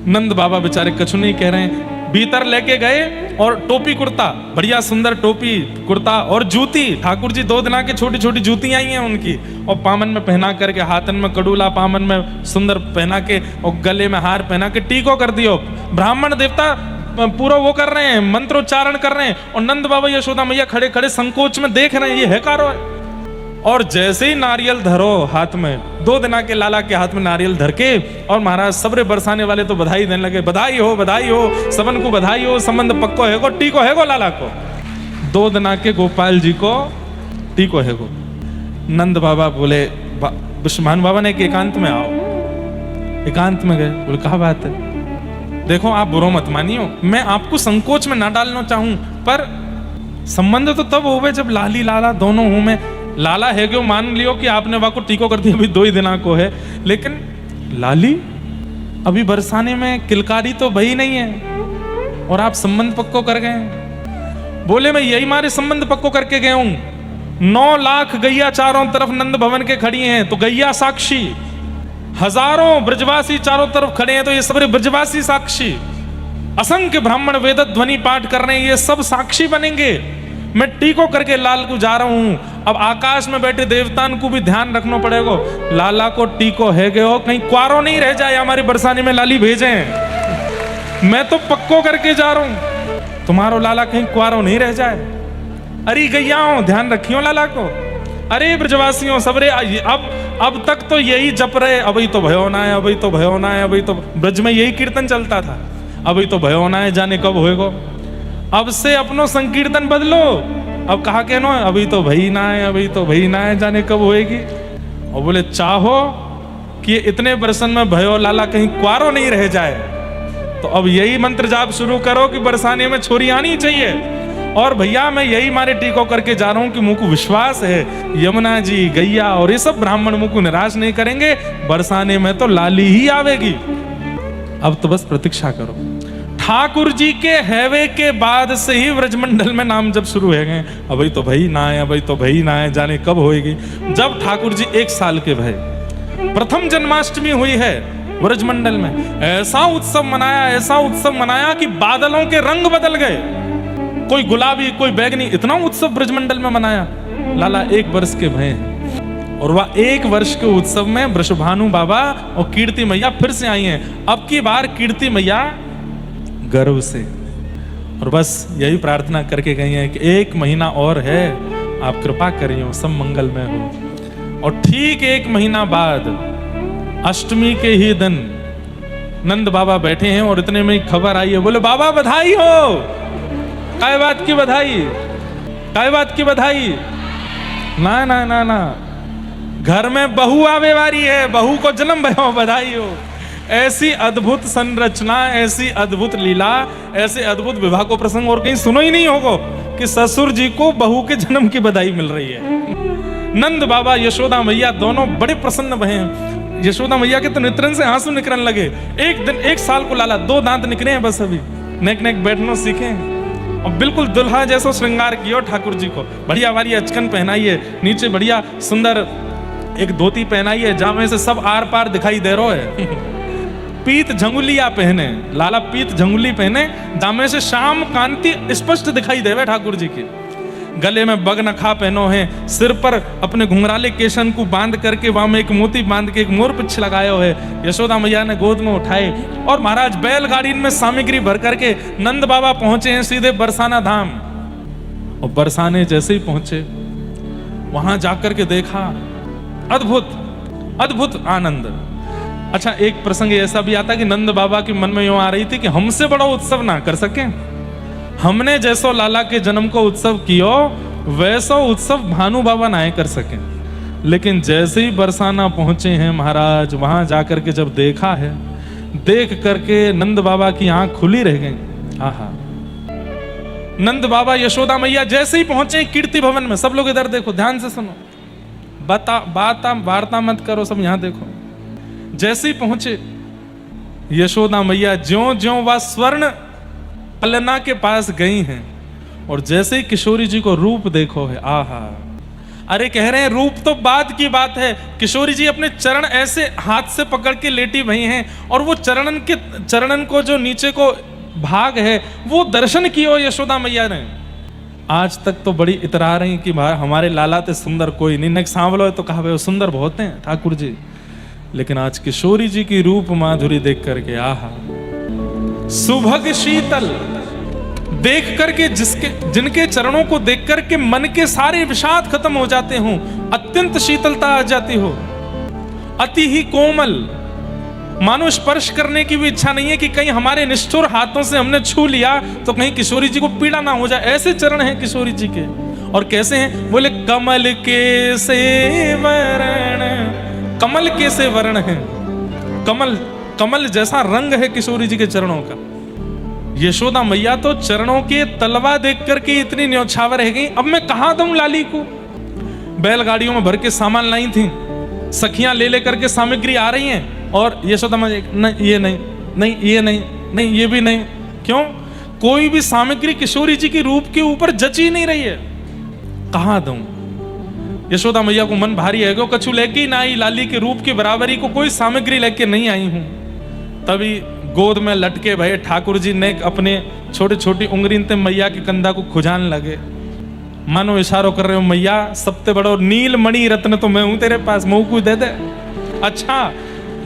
नंद बाबा बेचारे कछु नहीं कह रहे हैं, भीतर लेके गए और टोपी कुर्ता, बढ़िया सुंदर टोपी कुर्ता और जूती, ठाकुर जी 2 दिना की छोटी छोटी जूती आई हैं उनकी, और पामन में पहना करके, हाथन में कड़ूला, पामन में सुंदर पहना के, और गले में हार पहना के टीको कर दियो। ब्राह्मण देवता पूरा वो कर रहे हैं, मंत्रोच्चारण कर रहे हैं, और नंद बाबा यशोदा मैया खड़े खड़े संकोच में देख रहे हैं, ये है कारो है। और जैसे ही नारियल धरो हाथ में, 2 दिना के लाला के हाथ में नारियल धर के, और महाराज सबरे बरसाने वाले तो बधाई देने लगे, बधाई हो सबन को बधाई हो, संबंध पक्को है गो, टीको है गो लाला को। 2 दिना के गोपाल जी को टीको है गो। नंद बाबा बोले, वृषभानु बाबा ने कि एकांत में आओ। एकांत में गए, बोले कहा बात है? देखो आप बुरो मत मानियो, मैं आपको संकोच में ना डालना चाहूं, पर संबंध तो तब होवे जब लाली लाला दोनों हूं मैं। लाला है क्यों मान लियो कि आपने वाको टीको कर दिया, अभी 2 ही दिना को है, लेकिन लाली अभी बरसाने में किलकारी तो भई नहीं है, और आप संबंध पक्को कर गए। बोले मैं यही मारे संबंध पक्को करके गया हूं। 9 लाख गैया चारों तरफ नंद भवन के खड़ी हैं, तो गैया साक्षी, हजारों ब्रजवासी चारों तरफ खड़े हैं, तो ये सब ब्रजवासी साक्षी, असंख्य ब्राह्मण वेद ध्वनि पाठ कर रहे हैं, ये सब साक्षी बनेंगे। मैं टीको करके लाल को जा रहा हूं। अब आकाश में बैठे देवतान को भी ध्यान रखना पड़ेगा, लाला को टीको है गए हो, कहीं क्वारो नहीं रह जाए, हमारी बरसाने में लाली भेजे। मैं तो पक्को करके जा रहा हूं, तुम्हारो लाला कहीं क्वारो नहीं रह जाए। अरे गैयाओं ध्यान रखियो लाला को, अरे ब्रजवासियों सबरे, अब तक तो यही जप रहे, अभी तो भयो ना है, अभी तो भयो ना है, अभी तो ब्रज में यही कीर्तन चलता था, अभी तो भयो ना है, जाने कब होएगो। अब से अपनो संकीर्तन बदलो, अब कहा कहनो, अभी तो भई ना है, अभी तो भई ना है, जाने कब होएगी। और बोले चाहो कि इतने बरसन में भयो लाला कहीं क्वारो नहीं रह जाए, तो अब यही मंत्र जाप शुरू करो कि बरसाने में छोरी आनी चाहिए। और भैया मैं यही मारे टीको करके जा रहा हूं कि मुझको विश्वास है यमुना जी, गैया और ये सब ब्राह्मण मुझको निराश नहीं करेंगे, बरसाने में तो लाली ही आवेगी। अब तो बस प्रतीक्षा करो। ठाकुर जी के हैवे के बाद से ही व्रजमंडल में नाम जब शुरू हो गए, अभी तो भई ना है, अभी तो भई ना है, जाने कब होएगी। जब ठाकुर जी 1 साल के भय, प्रथम जन्माष्टमी हुई है व्रजमंडल में, ऐसा उत्सव मनाया कि बादलों के रंग बदल गए, कोई गुलाबी कोई बैगनी, इतना उत्सव ब्रजमंडल में मनाया। लाला 1 वर्ष के भय, और वह 1 वर्ष के उत्सव में वृषभानु बाबा और कीर्ति मैया फिर से आई हैं। अब की बार कीर्ति मैया गर्व से, और बस यही प्रार्थना करके गई हैं कि 1 महीना और है, आप कृपा करियो सब मंगलमय हो। और ठीक 1 महीना बाद अष्टमी के ही दिन नंद बाबा बैठे हैं और इतने में खबर आई है, बोले बाबा बधाई हो। काय बात की बधाई, काय बात की बधाई? ना ना ना ना, घर में बहू आवे वारी है, बहू को जन्म भयो, बधाई हो। ऐसी अद्भुत संरचना, ऐसी अद्भुत लीला, ऐसे अद्भुत विवाह को प्रसंग और कहीं सुनो ही नहीं होगा कि ससुर जी को बहू के जन्म की बधाई मिल रही है। नंद बाबा यशोदा मैया दोनों बड़े प्रसन्न भये। यशोदा मैया के तो नेत्रन से आंसू निकलने लगे। एक दिन 1 साल को लाला, 2 दांत निकले हैं बस, अभी नेक नेक बैठना सीखे और बिल्कुल दुल्हा जैसा श्रृंगार किया ठाकुर जी को। बढ़िया वाली अचकन पहनाई है, नीचे बढ़िया सुंदर एक धोती पहनाई है, जामे से सब आर पार दिखाई दे रहा है। पीत झंगुलिया पहने, लाला पीत झंगुली पहने, दामे से शाम कांति स्पष्ट दिखाई देवे ठाकुर जी की। गले में बगनखा पहनो है, सिर पर अपने घुंघराले केशन को बांध करके वहां में एक मोती बांध के एक मोर पिछ लगाया है। यशोदा मैया ने गोद में उठाए और महाराज बैलगाड़ी में सामग्री भर करके नंद बाबा पहुंचे हैं सीधे बरसाना धाम। और बरसाने जैसे ही पहुंचे वहां जाकर के देखा अद्भुत अद्भुत आनंद। अच्छा, एक प्रसंग ऐसा भी आता कि नंद बाबा के मन में यूं आ रही थी कि हमसे बड़ा उत्सव ना कर सके, हमने जैसो लाला के जन्म को उत्सव कियो वैसो उत्सव भानु बाबा ना कर सके। लेकिन जैसे ही बरसाना पहुंचे हैं महाराज, वहां जाकर के जब देखा है, देख करके नंद बाबा की आंख खुली रह गई। आहा, नंद बाबा यशोदा मैया जैसे ही पहुंचे कीर्ति भवन में, सब लोग इधर देखो, ध्यान से सुनो, वार्ता मत करो, सब यहां देखो। जैसे ही पहुंचे यशोदा मैया ज्यों ज्यों वह स्वर्ण पलना के पास गई हैं और जैसे ही किशोरी जी को रूप देखो है, आहा। अरे कह रहे हैं रूप तो बाद की बात है, किशोरी जी अपने चरण ऐसे हाथ से पकड़ के लेटी भई हैं और वो चरणन को जो नीचे को भाग है वो दर्शन कियो यशोदा मैया ने। आज तक तो बड़ी इतरा रही कि हमारे लाला ते सुंदर कोई नहीं, सांवलो है तो कहा भाई सुंदर बहुत हैं ठाकुर जी, लेकिन आज किशोरी जी की रूप माधुरी देख करके आहा, सुभग शीतल देख करके जिनके चरणों को देख करके मन के सारे विषाद खत्म हो जाते हो, अत्यंत शीतलता आ जाती हो, अति ही कोमल, मानो स्पर्श करने की भी इच्छा नहीं है कि कहीं हमारे निष्ठुर हाथों से हमने छू लिया तो कहीं किशोरी जी को पीड़ा ना हो जाए। ऐसे चरण हैं किशोरी जी के। और कैसे हैं? बोले कमल के से वरण, कमल के से वर्ण है, कमल जैसा रंग है किशोरी जी के चरणों का। यशोदा मैया तो चरणों के तलवा देख करके इतनी न्यौछावर रह गई, अब मैं कहां दूं लाली को। बैलगाड़ियों में भर के सामान लाई थी, सखियां ले करके सामग्री आ रही हैं और यशोदा मैया नहीं ये नहीं, नहीं ये नहीं, नहीं ये भी नहीं। क्यों? कोई भी सामग्री किशोरी जी के रूप के ऊपर जची नहीं रही है, कहां दूं। यशोदा मैया को मन भारी है, कछु लेके ना आई, लाली के रूप की बराबरी को कोई सामग्री लेके नहीं आई हूं। तभी गोद में लटके भये ठाकुर जी ने अपने छोटी छोटी उंगली ते मैया के कंधा को खुजान लगे, मानो इशारों कर रहे हो मैया सबसे बड़ो नीलमणि रत्न तो मैं हूं तेरे पास, मुंह को दे दे। अच्छा,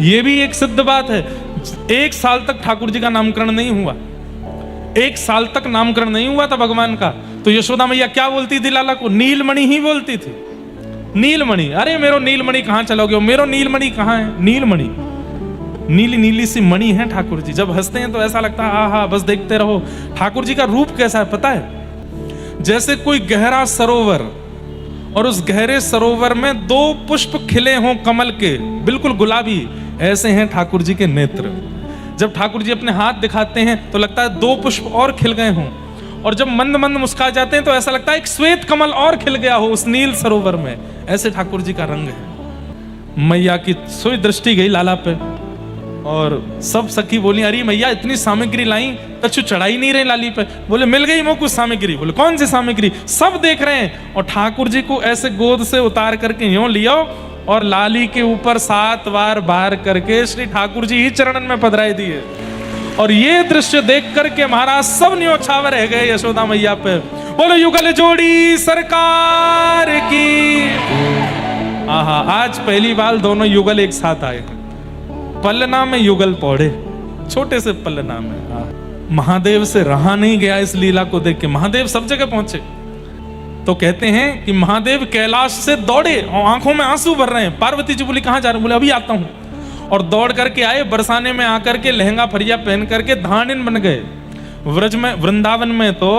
ये भी एक सिद्ध बात है, 1 साल तक ठाकुर जी का नामकरण नहीं हुआ, 1 साल तक नामकरण नहीं हुआ था भगवान का, तो यशोदा मैया क्या बोलती थी लाला को? नीलमणि ही बोलती थी। नीलमणि, अरे मेरो नीलमणि कहां चलोगे, मेरो नीलमणि कहां है? नीलमणि, नीली नीली सी मणि है ठाकुर जी। जब हंसते हैं तो ऐसा लगता है आहा बस देखते रहो। ठाकुर जी का रूप कैसा है पता है? जैसे कोई गहरा सरोवर और उस गहरे सरोवर में 2 पुष्प खिले हों कमल के, बिल्कुल गुलाबी, ऐसे हैं ठाकुर जी के नेत्र। जब ठाकुर जी अपने हाथ दिखाते हैं तो लगता है 2 पुष्प और खिल गए हों, और जब मंद मंद मुस्कुरा जाते हैं तो ऐसा लगता है एक श्वेत कमल और खिल गया हो उस नील सरोवर में। ऐसे ठाकुर जी का रंग है। मैया की सोई दृष्टि गई लाला पे और सब सखी बोली अरे मैया इतनी सामग्री लाई, कछु चढ़ाई नहीं रहे लाली पे। बोले मिल गई मोह कुछ सामग्री। बोले कौन सी सामग्री? सब देख रहे हैं। और ठाकुर जी को ऐसे गोद से उतार करके यूं लियो और लाली के ऊपर 7 बार बार करके श्री ठाकुर जी ही चरणन में पधराई दिए। और ये दृश्य देख करके महाराज सब न्योछावर रह गए यशोदा मैया पे। बोलो युगल जोड़ी सरकार की। आहा, आज पहली बार दोनों युगल एक साथ आए हैं। पलना में युगल पौड़े, छोटे से पलना में। महादेव से रहा नहीं गया इस लीला को देख के। महादेव सब जगह पहुंचे। तो कहते हैं कि महादेव कैलाश से दौड़े और आंखों में आंसू भर रहे हैं। पार्वती जी बोली कहां जा रहे? बोले अभी आता हूं। और दौड़ करके आए, बरसाने में आकर के लहंगा फरिया पहन करके धानिन बन गए। व्रज में, वृंदावन में तो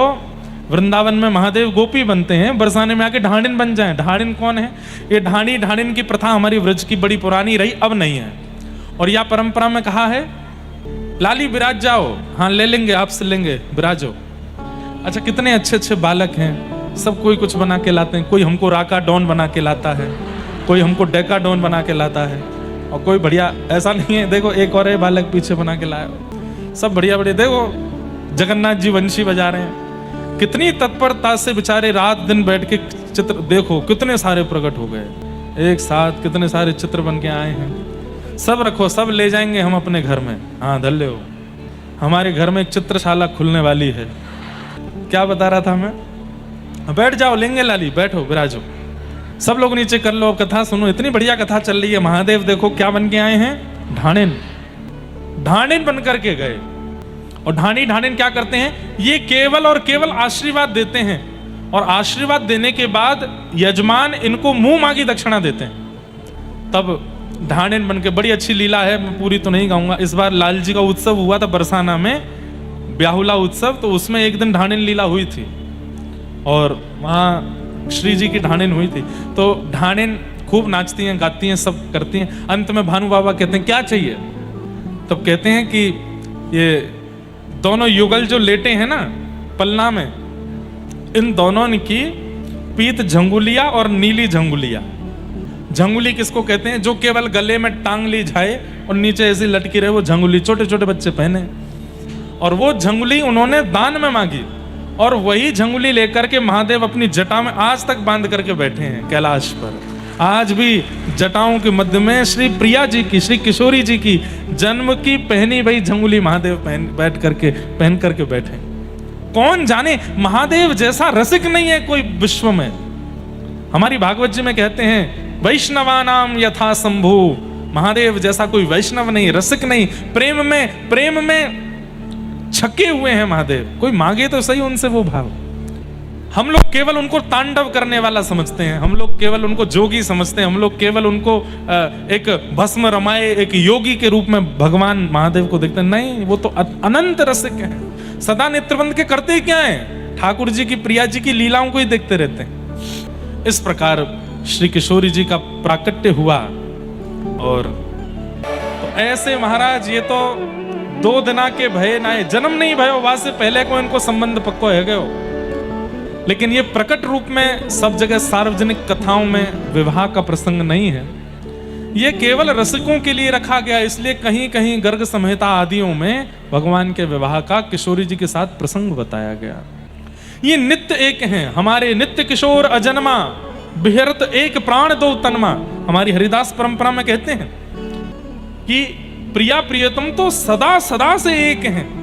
वृंदावन में महादेव गोपी बनते हैं, बरसाने में आके ढांडिन बन जाएं। ढांडिन कौन है? ये ढांडिन की प्रथा हमारी व्रज की बड़ी पुरानी रही, अब नहीं है। और यह परंपरा में कहा है लाली विराज जाओ। हाँ ले लेंगे, आपसे लेंगे, विराजो। अच्छा, कितने अच्छे अच्छे बालक हैं, सब कोई कुछ बना के लाते हैं। कोई हमको राका डॉन बना के लाता है, कोई हमको डेका डॉन बना के लाता है, और कोई बढ़िया ऐसा नहीं है। देखो एक और बालक पीछे बना के लाया, सब बढ़िया बढ़िया। देखो जगन्नाथ जी वंशी बजा रहे हैं, कितनी तत्परता से बेचारे रात दिन बैठ के चित्र, देखो कितने सारे प्रकट हो गए एक साथ, कितने सारे चित्र बन के आए हैं। सब रखो, सब ले जाएंगे हम अपने घर में। हाँ धन्य हो, हमारे घर में एक चित्रशाला खुलने वाली है। क्या बता रहा था मैं? बैठ जाओ, लेंगे लाली, बैठो विराजो। सब लोग नीचे कर लो, कथा सुनो। इतनी बढ़िया कथा चल रही है। महादेव देखो क्या बन के आए हैं, ढांडिन। ढांडिन बन करके गए। और ढांडिन क्या करते हैं? ये केवल और केवल आशीर्वाद देते हैं, और आशीर्वाद देने के बाद यजमान इनको मुंह मांगी दक्षिणा देते हैं। तब ढांडिन बन के, बड़ी अच्छी लीला है, मैं पूरी तो नहीं गाऊंगा। इस बार लाल जी का उत्सव हुआ था बरसाना में, ब्याहुला उत्सव, तो उसमें एक दिन ढांडिन लीला हुई थी और वहाँ श्री जी की ढांडिन हुई थी। तो ढांडिन खूब नाचती हैं, गाती हैं, सब करती हैं। अंत में भानु बाबा कहते हैं क्या चाहिए? तब कहते हैं कि ये दोनों युगल जो लेटे हैं ना पलना में, इन दोनों की पीत झंगुलिया और नीली झंगुलिया। झंगुली किसको कहते हैं? जो केवल गले में टांग ली जाए और नीचे ऐसी लटकी रहे, वो झंगुली छोटे छोटे बच्चे पहने। और वो झंगुली उन्होंने दान में मांगी, और वही झंगुली लेकर के महादेव अपनी जटा में आज तक बांध करके बैठे हैं कैलाश पर। आज भी जटाओं के मध्य में श्री प्रिया जी की, श्री किशोरी जी की जन्म की पहनी भाई झंगुली महादेव पहन करके बैठे। कौन जाने, महादेव जैसा रसिक नहीं है कोई विश्व में। हमारी भागवत जी में कहते हैं वैष्णवानाम यथा शंभु, महादेव जैसा कोई वैष्णव नहीं, रसिक नहीं। प्रेम में छके हुए हैं महादेव। कोई मांगे तो सही उनसे वो भाव। हम लोग केवल उनको तांडव करने वाला समझते हैं, हम लोग केवल उनको जोगी समझते हैं, हम लोग केवल उनको एक भस्म रमाए एक योगी के रूप में भगवान महादेव को देखते हैं। नहीं, वो तो अनंत रसिक हैं। सदा नेत्रबंद के करते क्या है? ठाकुर जी की, प्रिया जी की लीलाओं को ही देखते रहते हैं। इस प्रकार श्री किशोरी जी का प्राकट्य हुआ। और तो ऐसे महाराज ये तो 2 दिना के भय नाए, जन्म नहीं भयो वहां से पहले को इनको संबंध पक्को है गयो। लेकिन ये प्रकट रूप में सब जगह सार्वजनिक कथाओं में विवाह का प्रसंग नहीं है, ये केवल रसिकों के लिए रखा गया। इसलिए कहीं कहीं गर्ग संहिता आदियों में भगवान के विवाह का किशोरी जी के साथ प्रसंग बताया गया। ये नित्य एक हैं, हमारे नित्य किशोर अजन्मा, बिहरत एक प्राण दो तन्मा। हमारी हरिदास परंपरा में कहते हैं कि प्रिया प्रियतम तो सदा सदा से एक हैं।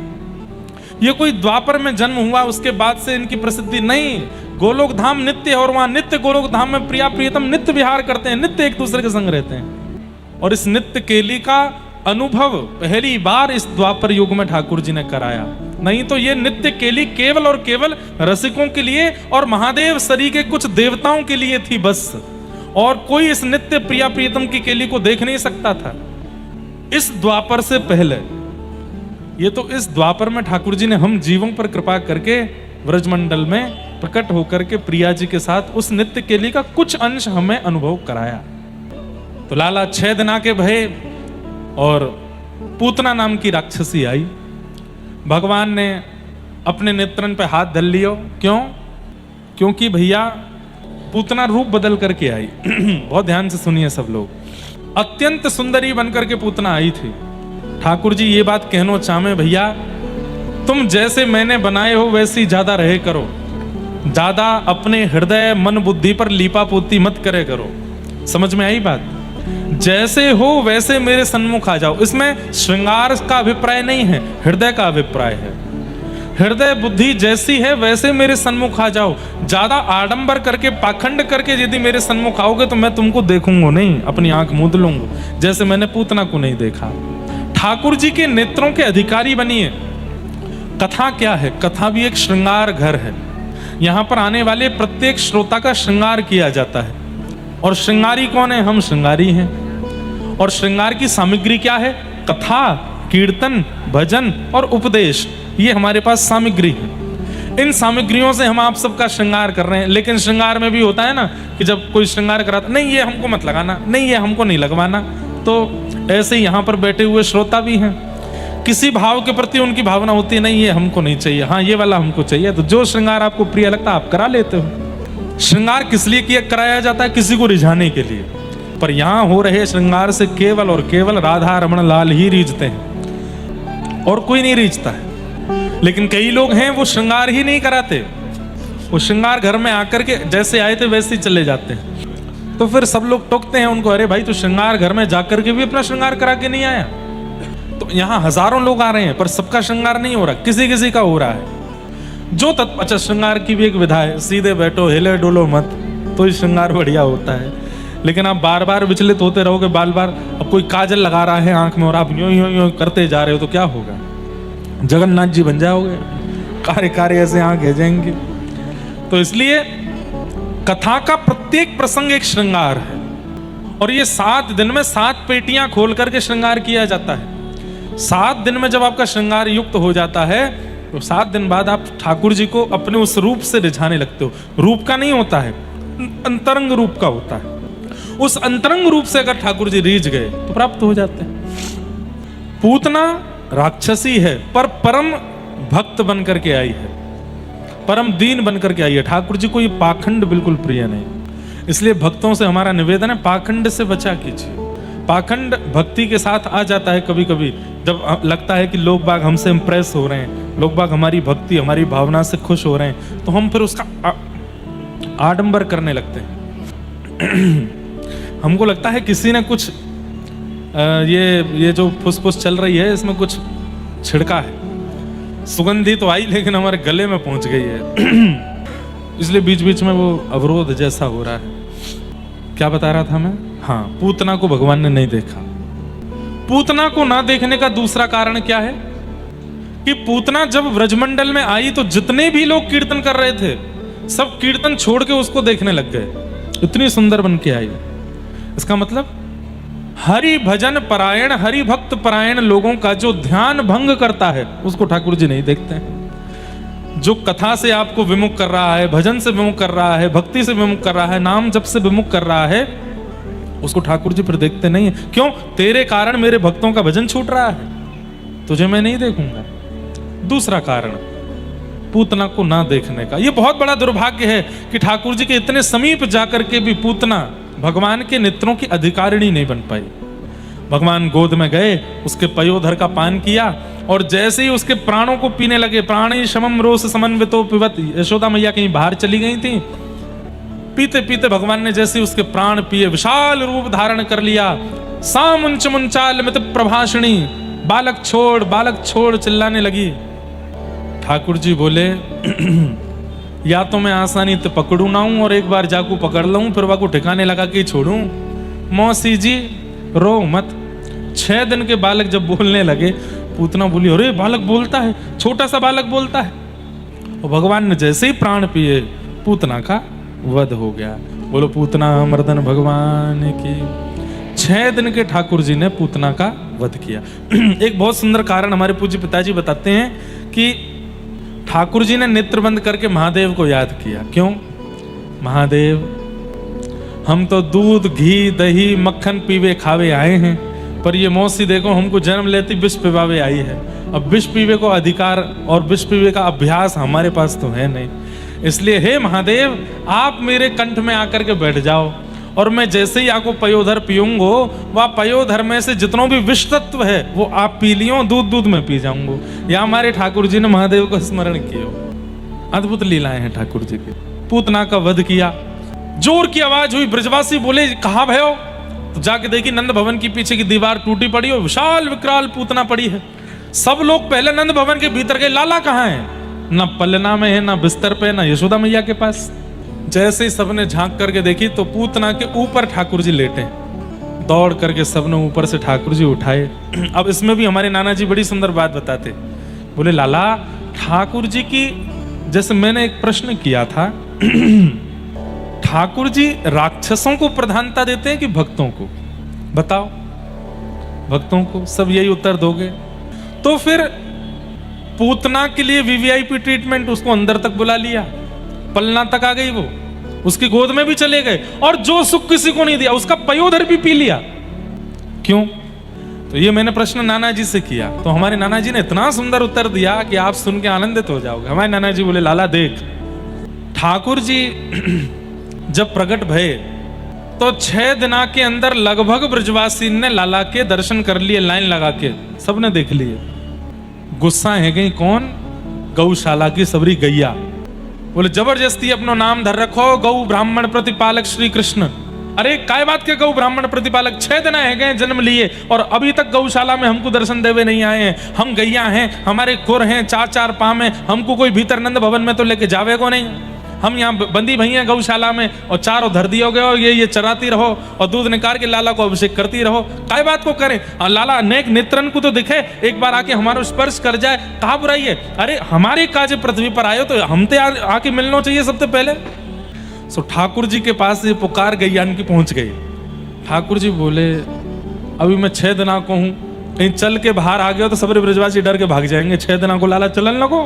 ये कोई द्वापर में जन्म हुआ उसके बाद से इनकी प्रसिद्धि नहीं। गोलोक धाम नित्य है, और वहां नित्य गोलोक धाम में प्रिया प्रियतम नित्य विहार करते हैं, नित्य एक दूसरे के संग रहते हैं। और इस नित्य केली का अनुभव पहली बार इस द्वापर युग में ठाकुर जी ने कराया। नहीं तो ये नित्य केली केवल और केवल रसिकों के लिए और महादेव सरी के कुछ देवताओं के लिए थी बस। और कोई इस नित्य प्रिया प्रियतम की केली को देख नहीं सकता था इस द्वापर से पहले। ये तो इस द्वापर में ठाकुर जी ने हम जीवों पर कृपा करके व्रजमंडल में प्रकट होकर के प्रिया जी के साथ उस नित्य केली का कुछ अंश हमें अनुभव कराया। तो लाला 6 दिना के भय, और पूतना नाम की राक्षसी आई। भगवान ने अपने नेत्रन पे हाथ धर लियो। क्यों? क्योंकि भैया पूतना रूप बदल करके आई। बहुत ध्यान से सुनिए सब लोग। अत्यंत सुंदरी बनकर के पूतना आई थी। ठाकुर जी ये बात कहना चाहे, भैया तुम जैसे मैंने बनाए हो वैसी ज्यादा रहे करो, ज्यादा अपने हृदय मन बुद्धि पर लीपा पोती मत करे करो। समझ में आई बात? जैसे हो वैसे मेरे सन्मुख आ जाओ। इसमें श्रृंगार का अभिप्राय नहीं है, हृदय का अभिप्राय है। हृदय बुद्धि जैसी है वैसे मेरे सन्मुख आ जाओ। ज्यादा आडंबर करके पाखंड करके यदि मेरे सन्मुख आओगे तो मैं तुमको देखूंगा नहीं, अपनी आंख मूंद लूंगा, जैसे मैंने पूतना को नहीं देखा। ठाकुर जी के नेत्रों के अधिकारी बनिए। कथा क्या है? कथा भी एक श्रृंगार घर है। यहां पर आने वाले प्रत्येक श्रोता का श्रृंगार किया जाता है। और श्रृंगारी कौन है? हम श्रृंगारी हैं। और श्रृंगार की सामग्री क्या है? कथा, कीर्तन, भजन और उपदेश, ये हमारे पास सामग्री है। इन सामग्रियों से हम आप सबका श्रृंगार कर रहे हैं। लेकिन श्रृंगार में भी होता है ना कि जब कोई श्रृंगार कराता, नहीं ये हमको मत लगाना, नहीं ये हमको नहीं लगवाना। तो ऐसे ही यहाँ पर बैठे हुए श्रोता भी हैं, किसी भाव के प्रति उनकी भावना होती है, नहीं ये हमको नहीं चाहिए, हाँ ये वाला हमको चाहिए। तो जो श्रृंगार आपको प्रिय लगता है आप करा लेते हो। श्रृंगार किस लिए किया कराया जाता है? किसी को रिझाने के लिए। पर यहाँ हो रहे श्रृंगार से केवल और केवल राधा रमण लाल ही रीझते हैं, और कोई नहीं रीझता है। लेकिन कई लोग हैं वो श्रृंगार ही नहीं कराते, वो श्रृंगार घर में आकर के जैसे आए थे वैसे ही चले जाते हैं। तो फिर सब लोग टोकते हैं उनको, अरे भाई तो श्रृंगार घर में जाकर के भी अपना श्रृंगार करा के नहीं आया। तो यहाँ हजारों लोग आ रहे हैं पर सबका श्रृंगार नहीं हो रहा, किसी किसी का हो रहा है। जो अच्छा, श्रृंगार की भी एक विधा है, सीधे बैठो हिले डोलो मत, तो श्रृंगार बढ़िया होता है। लेकिन आप बार बार विचलित होते रहोगे, बार बार अब कोई काजल लगा रहा है आंख में और आप यूं यूं यूं करते जा रहे हो तो क्या होगा? जगन्नाथ जी बन जाओगे, कार्य कार्य ऐसे आंख भेजेंगे। तो इसलिए कथा का प्रत्येक प्रसंग एक श्रृंगार है। और ये 7 दिन में 7 पेटियां खोल करके श्रृंगार किया जाता है। 7 दिन में जब आपका श्रृंगार युक्त हो जाता है तो 7 दिन बाद आप ठाकुर जी को अपने उस रूप से रिझाने लगते हो। रूप का नहीं होता है, अंतरंग रूप का होता है। उस अंतरंग रूप से अगर ठाकुर जी रीझ गए तो प्राप्त हो जाते हैं। पूतना राक्षसी है पर परम भक्त बन करके आई है, परम दीन बन करके आई है। ठाकुर जी को ये पाखंड बिल्कुल प्रिय नहीं। इसलिए भक्तों से हमारा निवेदन है, पाखंड से बचा कीजिए। पाखंड भक्ति के साथ आ जाता है कभी कभी, जब लगता है कि लोग बाग हमसे इंप्रेस हो रहे हैं, लोग बाग हमारी भक्ति हमारी भावना से खुश हो रहे हैं, तो हम फिर उसका आडंबर करने लगते हैं। हमको लगता है किसी ने कुछ ये जो फुसफुस चल रही है इसमें कुछ छिड़का है, सुगंधी तो आई लेकिन हमारे गले में पहुंच गई है। इसलिए बीच बीच में वो अवरोध जैसा हो रहा है। क्या बता रहा था मैं? हाँ, पूतना को भगवान ने नहीं देखा। पूतना को ना देखने का दूसरा कारण क्या है कि पूतना जब व्रजमंडल में आई तो जितने भी लोग कीर्तन कर रहे थे सब कीर्तन छोड़ के उसको देखने लग गए। इतनी सुंदर बन के आई। इसका मतलब हरि भजन परायण, हरि भक्त परायण लोगों का जो ध्यान भंग करता है उसको ठाकुर जी नहीं देखते हैं। जो कथा से आपको विमुख कर रहा है, भजन से विमुख कर रहा है, भक्ति से विमुख कर रहा है, नाम जप से विमुख कर रहा है, उसको ठाकुर जी फिर देखते नहीं है। क्यों? तेरे कारण मेरे भक्तों का भजन छूट रहा है, तुझे मैं नहीं देखूंगा। दूसरा कारण पूतना को ना देखने का। यह बहुत बड़ा दुर्भाग्य है कि ठाकुर जी के इतने समीप जाकर के भी पूतना भगवान के नेत्रों की अधिकारिणी नहीं बन पाई। भगवान गोद में गए, उसके पयोधर का पान किया और जैसे ही उसके प्राणों को पीने लगे, प्राणी समम रोष समन्वितो पिबत, यशोदा मैया कहीं बाहर चली गई थी, पीते पीते भगवान ने जैसे उसके प्राण पिए, विशाल रूप धारण कर लिया। सामुंच मुंचाल मित प्रभाषणी, बालक छोड़ चिल्लाने लगी। ठाकुर जी बोले या तो मैं आसानी तो पकड़ू ना हूं और एक बार जाकू पकड़ लूं फिर वाकू ठिकाने लगा के छोड़ूं। मौसी जी रो मत। 6 दिन के बालक जब बोलने लगे, पूतना बोली अरे बालक बोलता है, छोटा सा बालक बोलता है। और भगवान ने जैसे ही प्राण पिए पूतना का वध हो गया। बोलो पूतना मर्दन भगवान की। 6 दिन के ठाकुर जी ने पूतना का वध किया। एक बहुत सुंदर कारण हमारे पूज्य पिताजी बताते हैं कि ठाकुर जी ने नेत्र बंद करके महादेव को याद किया। क्यों? महादेव हम तो दूध घी दही मक्खन पीवे खावे आए हैं, पर ये मौसी देखो हमको जन्म लेती विष पिवावे आई है। अब विष पीवे को अधिकार और विष पीवे का अभ्यास हमारे पास तो है नहीं। इसलिए हे महादेव आप मेरे कंठ में आकर के बैठ जाओ और मैं जैसे ही आपको पयोधर पीऊंगो वह पयोधर में से जितनों भी विष तत्व है वो आप पी लियो, दूध में पी जाऊंगो। या हमारे ठाकुर जी ने महादेव को स्मरण किया। अद्भुत लीलाएं हैं ठाकुर जी की। पूतना का वध किया, जोर की आवाज हुई, ब्रजवासी बोले कहां भयो? तो जाके देखी नंद भवन की पीछे की दीवार टूटी पड़ी और विशाल विकराल पूतना पड़ी है। सब लोग पहले नंद भवन के भीतर गए, लाला कहाँ है? ना पलना में है, ना बिस्तर पे, ना यशोदा मैया के पास। जैसे ही सबने झांक करके देखी तो पूतना के ऊपर ठाकुर जी लेटे। दौड़ करके सबने ऊपर से ठाकुर जी उठाए। अब इसमें भी हमारे नाना जी बड़ी सुंदर बात बताते, बोले लाला ठाकुर जी की, जैसे मैंने एक प्रश्न किया था, ठाकुर जी राक्षसों को प्रधानता देते हैं कि भक्तों को? बताओ, भक्तों को। सब यही उत्तर दोगे। तो फिर पूतना के लिए वीवीआईपी ट्रीटमेंट, उसको अंदर तक बुला लिया, पलना तक आ गई वो, उसकी गोद में भी चले गए, और जो सुख किसी को नहीं दिया उसका पयोधर भी पी लिया। क्यों? तो ये मैंने प्रश्न नाना जी से किया, तो हमारे नाना जी ने इतना सुंदर उत्तर दिया कि आप सुन के आनंदित हो जाओगे। हमारे नाना जी बोले लाला देख, ठाकुर जी जब प्रकट भये तो 6 दिना के अंदर लगभग ब्रजवासी ने लाला के दर्शन कर लिए, लाइन लगा के सबने देख लिए। गुस्सा है गई कौन? गौशाला की सबरी गैया। बोले जबरदस्ती अपना नाम धर रखो, गौ ब्राह्मण प्रतिपालक श्री कृष्ण। अरे काय बात के गौ ब्राह्मण प्रतिपालक? 6 दिन है गए जन्म लिए और अभी तक गौशाला में हमको दर्शन देवे नहीं आए हैं। हम गैया हैं, हमारे खुर हैं, 4-4 पाँव में, हमको कोई भीतर नंद भवन में तो लेके जावे को नहीं। हम यहाँ बंदी भई हैं गौशाला में, और चारों धर दियो गए, और ये चराती रहो और दूध निकाल के लाला को अभिषेक करती रहो। काय बात को करें? और लाला नेक नेत्रन को तो दिखे, एक बार आके हमारा स्पर्श कर जाए, कहाँ बुराई है? अरे हमारे काज पृथ्वी पर आयो तो हम ते आके मिलना चाहिए सबसे पहले। सो ठाकुर जी के पास ये पुकार गैयान की पहुंच गई। ठाकुर जी बोले अभी मैं 6 दिना को हूं, कहीं चल के बाहर आ गया तो सबरे ब्रजवासी डर के भाग जाएंगे। 6 दिना को लाला चलन लगो,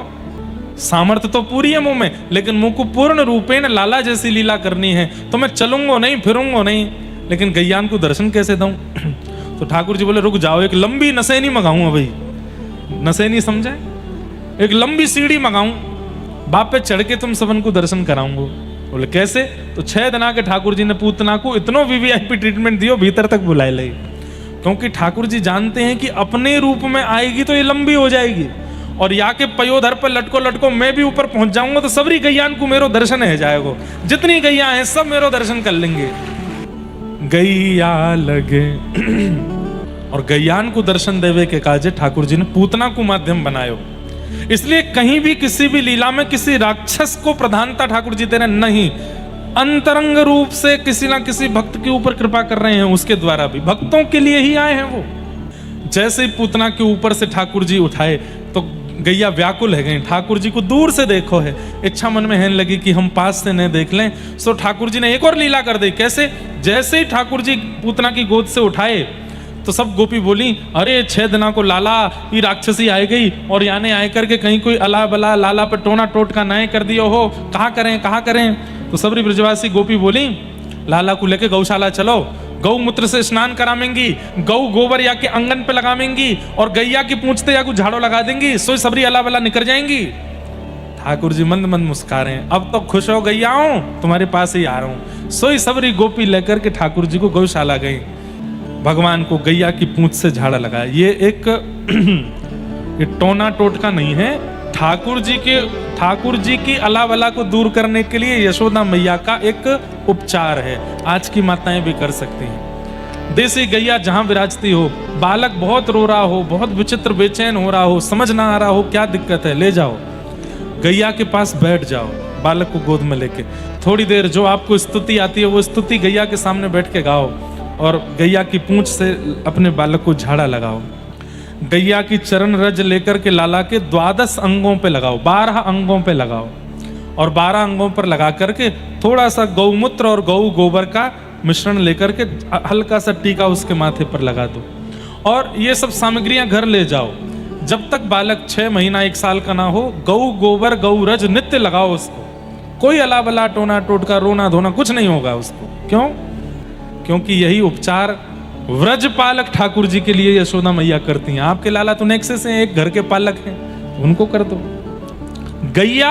सामर्थ्य तो पूरी है मुंह में, लेकिन मुंह को पूर्ण रूपेण लाला जैसी लीला करनी है, तो मैं चलूंगा नहीं, फिरूंगा नहीं, लेकिन गैयान को दर्शन कैसे दूं? तो ठाकुर जी बोले रुक जाओ, एक लंबी नसैनी मंगाऊं। अभी नसैनी समझे? एक लंबी सीढ़ी मंगाऊं, बाप पे चढ़ के तुम सबन को दर्शन कराऊंगा। बोले कैसे? तो 6 दिना के ठाकुर जी ने पूतना को इतनो वीवीआईपी ट्रीटमेंट दियो, भीतर तक बुलाए ले, क्योंकि ठाकुर जी जानते हैं कि अपने रूप में आएगी तो ये लंबी हो जाएगी, और या के पयोधर पर लटको लटको मैं भी ऊपर पहुंच जाऊंगा तो सबरी गैयान को मेरो दर्शन है जाएगा। जितनी गैया हैं सब मेरो दर्शन कर लेंगे। गैया लगे और गैयान को दर्शन देवे के काजे ठाकुर जी ने पूतना को माध्यम बनायो। इसलिए कहीं भी किसी भी लीला में किसी राक्षस को प्रधानता ठाकुर जी दे रहे नहीं, अंतरंग रूप से किसी ना किसी भक्त के ऊपर कृपा कर रहे हैं, उसके द्वारा भी भक्तों के लिए ही आए हैं वो। जैसे ही पूतना के ऊपर से ठाकुर जी उठाए तो गैया व्याकुल है गई, ठाकुर जी को दूर से देखो है, इच्छा मन में है लगी कि हम पास से न देख लें। सो ठाकुर जी ने एक और लीला कर दी। कैसे? जैसे ही ठाकुर जी पूतना की गोद से उठाए तो सब गोपी बोली अरे 6 दिना को लाला ये राक्षसी आए गई, और याने आए करके कहीं कोई अला बला लाला पे टोना टोट का नए कर दियो हो, कहाँ करें कहाँ करें? तो सबरी ब्रजवासी गोपी बोली लाला को लेके गौशाला चलो, गौमूत्र से स्नान करावेंगी, गौ गोबर या के आंगन पे लगावेंगी, और गैया की पूंछते या को झाड़ो लगा देंगी, सोई सबरी अला बला निकल जाएंगी। ठाकुर जी मंद मंद मुस्कुरा रहे हैं, अब तो खुश हो गैयाओं, तुम्हारे पास ही आ रहा हूं। सोई सबरी गोपी लेकर के ठाकुर जी को गौशाला गई, भगवान को गैया की पूंछ से झाड़ा लगाया। ये एक ये टोना टोटका नहीं है, ठाकुर जी की अला बला को दूर करने के लिए यशोदा मैया का एक उपचार है। आज की माताएं भी कर सकती हैं। देसी गैया जहां विराजती हो, बालक बहुत रो रहा हो, बहुत विचित्र बेचैन हो रहा हो, समझ ना आ रहा हो क्या दिक्कत है, ले जाओ गैया के पास बैठ जाओ, बालक को गोद में लेके थोड़ी देर जो आपको स्तुति आती है वो स्तुति गैया के सामने बैठ के गाओ, और गैया की पूंछ से अपने बालक को झाड़ा लगाओ। गैया की चरण रज लेकर के लाला के 12 अंगों पे लगाओ, 12 अंगों पे लगाओ, और 12 अंगों पर लगा करके थोड़ा सा गौमूत्र और गौ गोबर का मिश्रण लेकर के हल्का सा टीका उसके माथे पर लगा दो, और ये सब सामग्रियां घर ले जाओ। जब तक बालक 6 महीना 1 साल का ना हो, गौ गोबर गौ रज नित्य लगाओ उसको। कोई अला बला टोना टोटका रोना धोना कुछ नहीं होगा उसको। क्यों? क्योंकि यही उपचार व्रज पालक ठाकुर जी के लिए यशोदा मैया करती हैं। आपके लाला तो नेक्से से एक घर के पालक हैं, उनको कर दो। गैया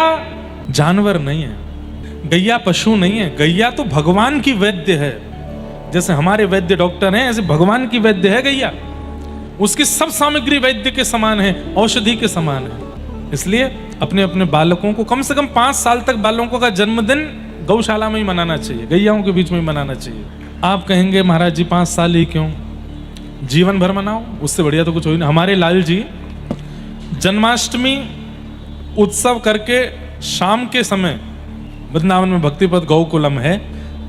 जानवर नहीं है, गैया पशु नहीं है, गैया तो भगवान की वैद्य है। जैसे हमारे वैद्य डॉक्टर हैं, ऐसे भगवान की वैद्य है गैया। उसकी सब सामग्री वैद्य के समान है, औषधि के समान है। इसलिए अपने अपने बालकों को कम से कम 5 साल तक बालकों का जन्मदिन गौशाला में ही मनाना चाहिए, गैयाओं के बीच में ही मनाना चाहिए। आप कहेंगे महाराज जी 5 साल ही क्यों, जीवन भर मनाओ, उससे बढ़िया तो कुछ हो ही नहीं। हमारे लाल जी जन्माष्टमी उत्सव करके शाम के समय वृंदावन में भक्तिपद गौकुलम है,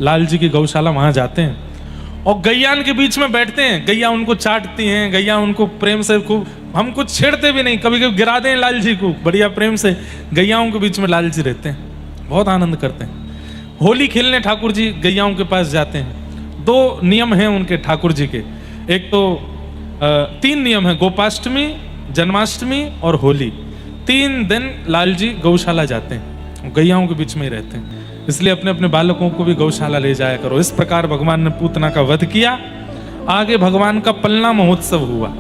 लाल जी की गौशाला, वहां जाते हैं और गैयान के बीच में बैठते हैं। गैया उनको चाटती हैं, गैया उनको प्रेम से खूब, हम कुछ छेड़ते भी नहीं, कभी कभी गिरा दें लाल जी को, बढ़िया प्रेम से गैयाओं के बीच में लाल जी रहते हैं, बहुत आनंद करते हैं। होली खेलने ठाकुर जी गैयाओं के पास जाते हैं। 2 नियम हैं उनके ठाकुर जी के, एक तो 3 नियम है, गोपाष्टमी, जन्माष्टमी और होली। 3 दिन लाल जी गौशाला जाते हैं, गैयाओं के बीच में ही रहते हैं, इसलिए अपने अपने बालकों को भी गौशाला ले जाया करो। इस प्रकार भगवान ने पूतना का वध किया। आगे भगवान का पलना महोत्सव हुआ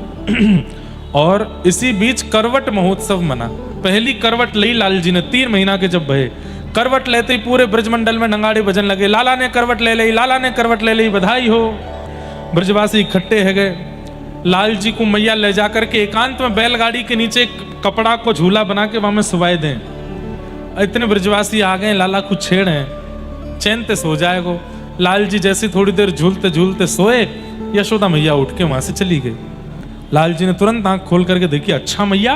और इसी बीच करवट महोत्सव मना। पहली करवट ली लाल जी ने 3 महीना के जब भये, करवट लेते ही पूरे ब्रजमंडल में नंगाड़े बजन लगे, लाला ने करवट ले ली, लाला ने करवट ले ली, बधाई हो। ब्रजवासी इकट्ठे है गए, लाल जी को मैया ले जाकर के एकांत में बैलगाड़ी के नीचे कपड़ा को झूला बना के वहां में सुवाए दें। इतने ब्रजवासी आ गए, लाला को छेड़ हैं, चैन ते सो जाएगो। लाल जी जैसे थोड़ी देर झूलते झूलते सोए, यशोदा मैया उठ के वहां से चली गई। लाल जी ने तुरंत आंख खोल करके देखी, अच्छा मैया,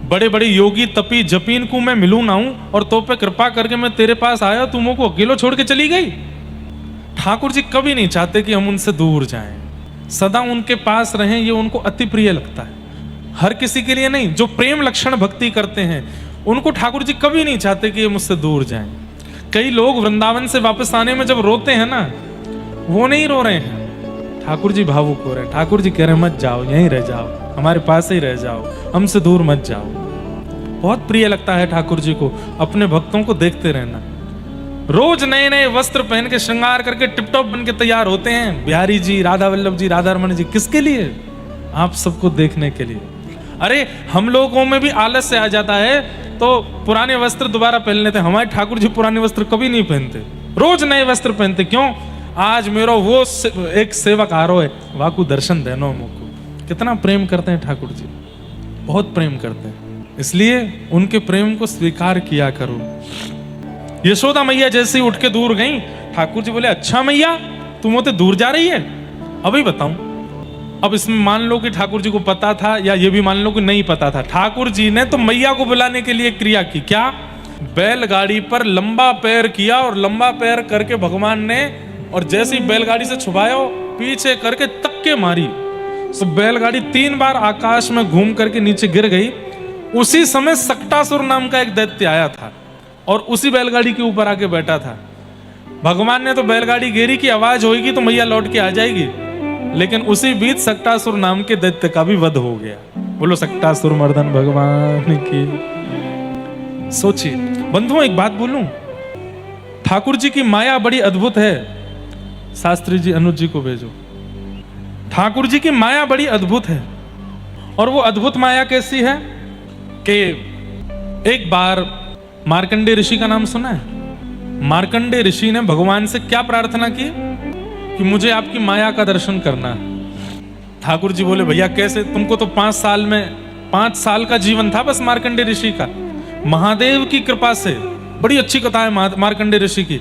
बड़े बड़े योगी तपी जपीन को मैं मिलूं ना हूं और तो पे कृपा करके मैं तेरे पास आया, तुम को अकेलो छोड़ के चली गई। ठाकुर जी कभी नहीं चाहते कि हम उनसे दूर जाएं, सदा उनके पास रहें, ये उनको अति प्रिय लगता है। हर किसी के लिए नहीं, जो प्रेम लक्षण भक्ति करते हैं उनको ठाकुर जी कभी नहीं चाहते कि ये मुझसे दूर जाएं। कई लोग वृंदावन से वापस आने में जब रोते हैं ना, वो नहीं रो रहे हैं, ठाकुर जी भावुक हो रहे हैं। ठाकुर जी कह रहे हैं मत जाओ, यहीं रह जाओ, हमारे पास ही रह जाओ, हमसे दूर मत जाओ। बहुत प्रिय लगता है ठाकुर जी को अपने भक्तों को देखते रहना। रोज नए नए वस्त्र पहन के श्रृंगार करके टिपटॉप बन के तैयार होते हैं बिहारी जी, राधा वल्लभ जी, राधा रमन जी। किसके लिए? आप सबको देखने के लिए। अरे हम लोगों में भी आलस से आ जाता है तो पुराने वस्त्र दोबारा पहन लेते हैं। हमारे ठाकुर जी पुराने वस्त्र कभी नहीं पहनते, रोज नए वस्त्र पहनते। क्यों? आज मेरा वो एक सेवक आ रहा है, वाकू दर्शन देनो मुझको। कितना प्रेम करते हैं ठाकुर जी, बहुत प्रेम करते हैं, इसलिए उनके प्रेम को स्वीकार किया करो। यशोदा मैया जैसे ही उठ के दूर गई, ठाकुर जी बोले अच्छा मैया तुम होते दूर जा रही है, अभी बताऊं। अब इसमें मान लो कि ठाकुर जी को पता था, या ये भी मान लो कि नहीं पता था। ठाकुर जी ने तो मैया को बुलाने के लिए क्रिया की। क्या? बैलगाड़ी पर लंबा पैर किया और लंबा पैर करके भगवान ने, और जैसे ही बैलगाड़ी से छुपाया पीछे करके तक्के मारी, तो बैलगाड़ी 3 बार आकाश में घूम करके नीचे गिर गई। उसी समय सक्टासुर नाम का एक दैत्य आया था और उसी बैलगाड़ी के ऊपर आके बैठा था। भगवान ने तो बैलगाड़ी गिरी की आवाज होगी तो मैया लौट के आ जाएगी, लेकिन उसी बीच सक्टासुर नाम के दैत्य का भी वध हो गया। बोलो सक्टासुर मर्दन भगवान की। सोचिए बंधुओं, एक बात बोलूं, ठाकुर जी की माया बड़ी अद्भुत है। शास्त्री जी अनुज जी को भेजो। ठाकुर जी की माया बड़ी अद्भुत है, और वो अद्भुत माया कैसी है कि एक बार मार्कंडेय ऋषि का नाम सुना है? मार्कंडेय ऋषि ने भगवान से क्या प्रार्थना की कि मुझे आपकी माया का दर्शन करना है। ठाकुर जी बोले भैया कैसे? तुमको तो 5 साल का जीवन था बस मार्कंडेय ऋषि का। महादेव की कृपा से, बड़ी अच्छी कथा है मार्कंडेय ऋषि की।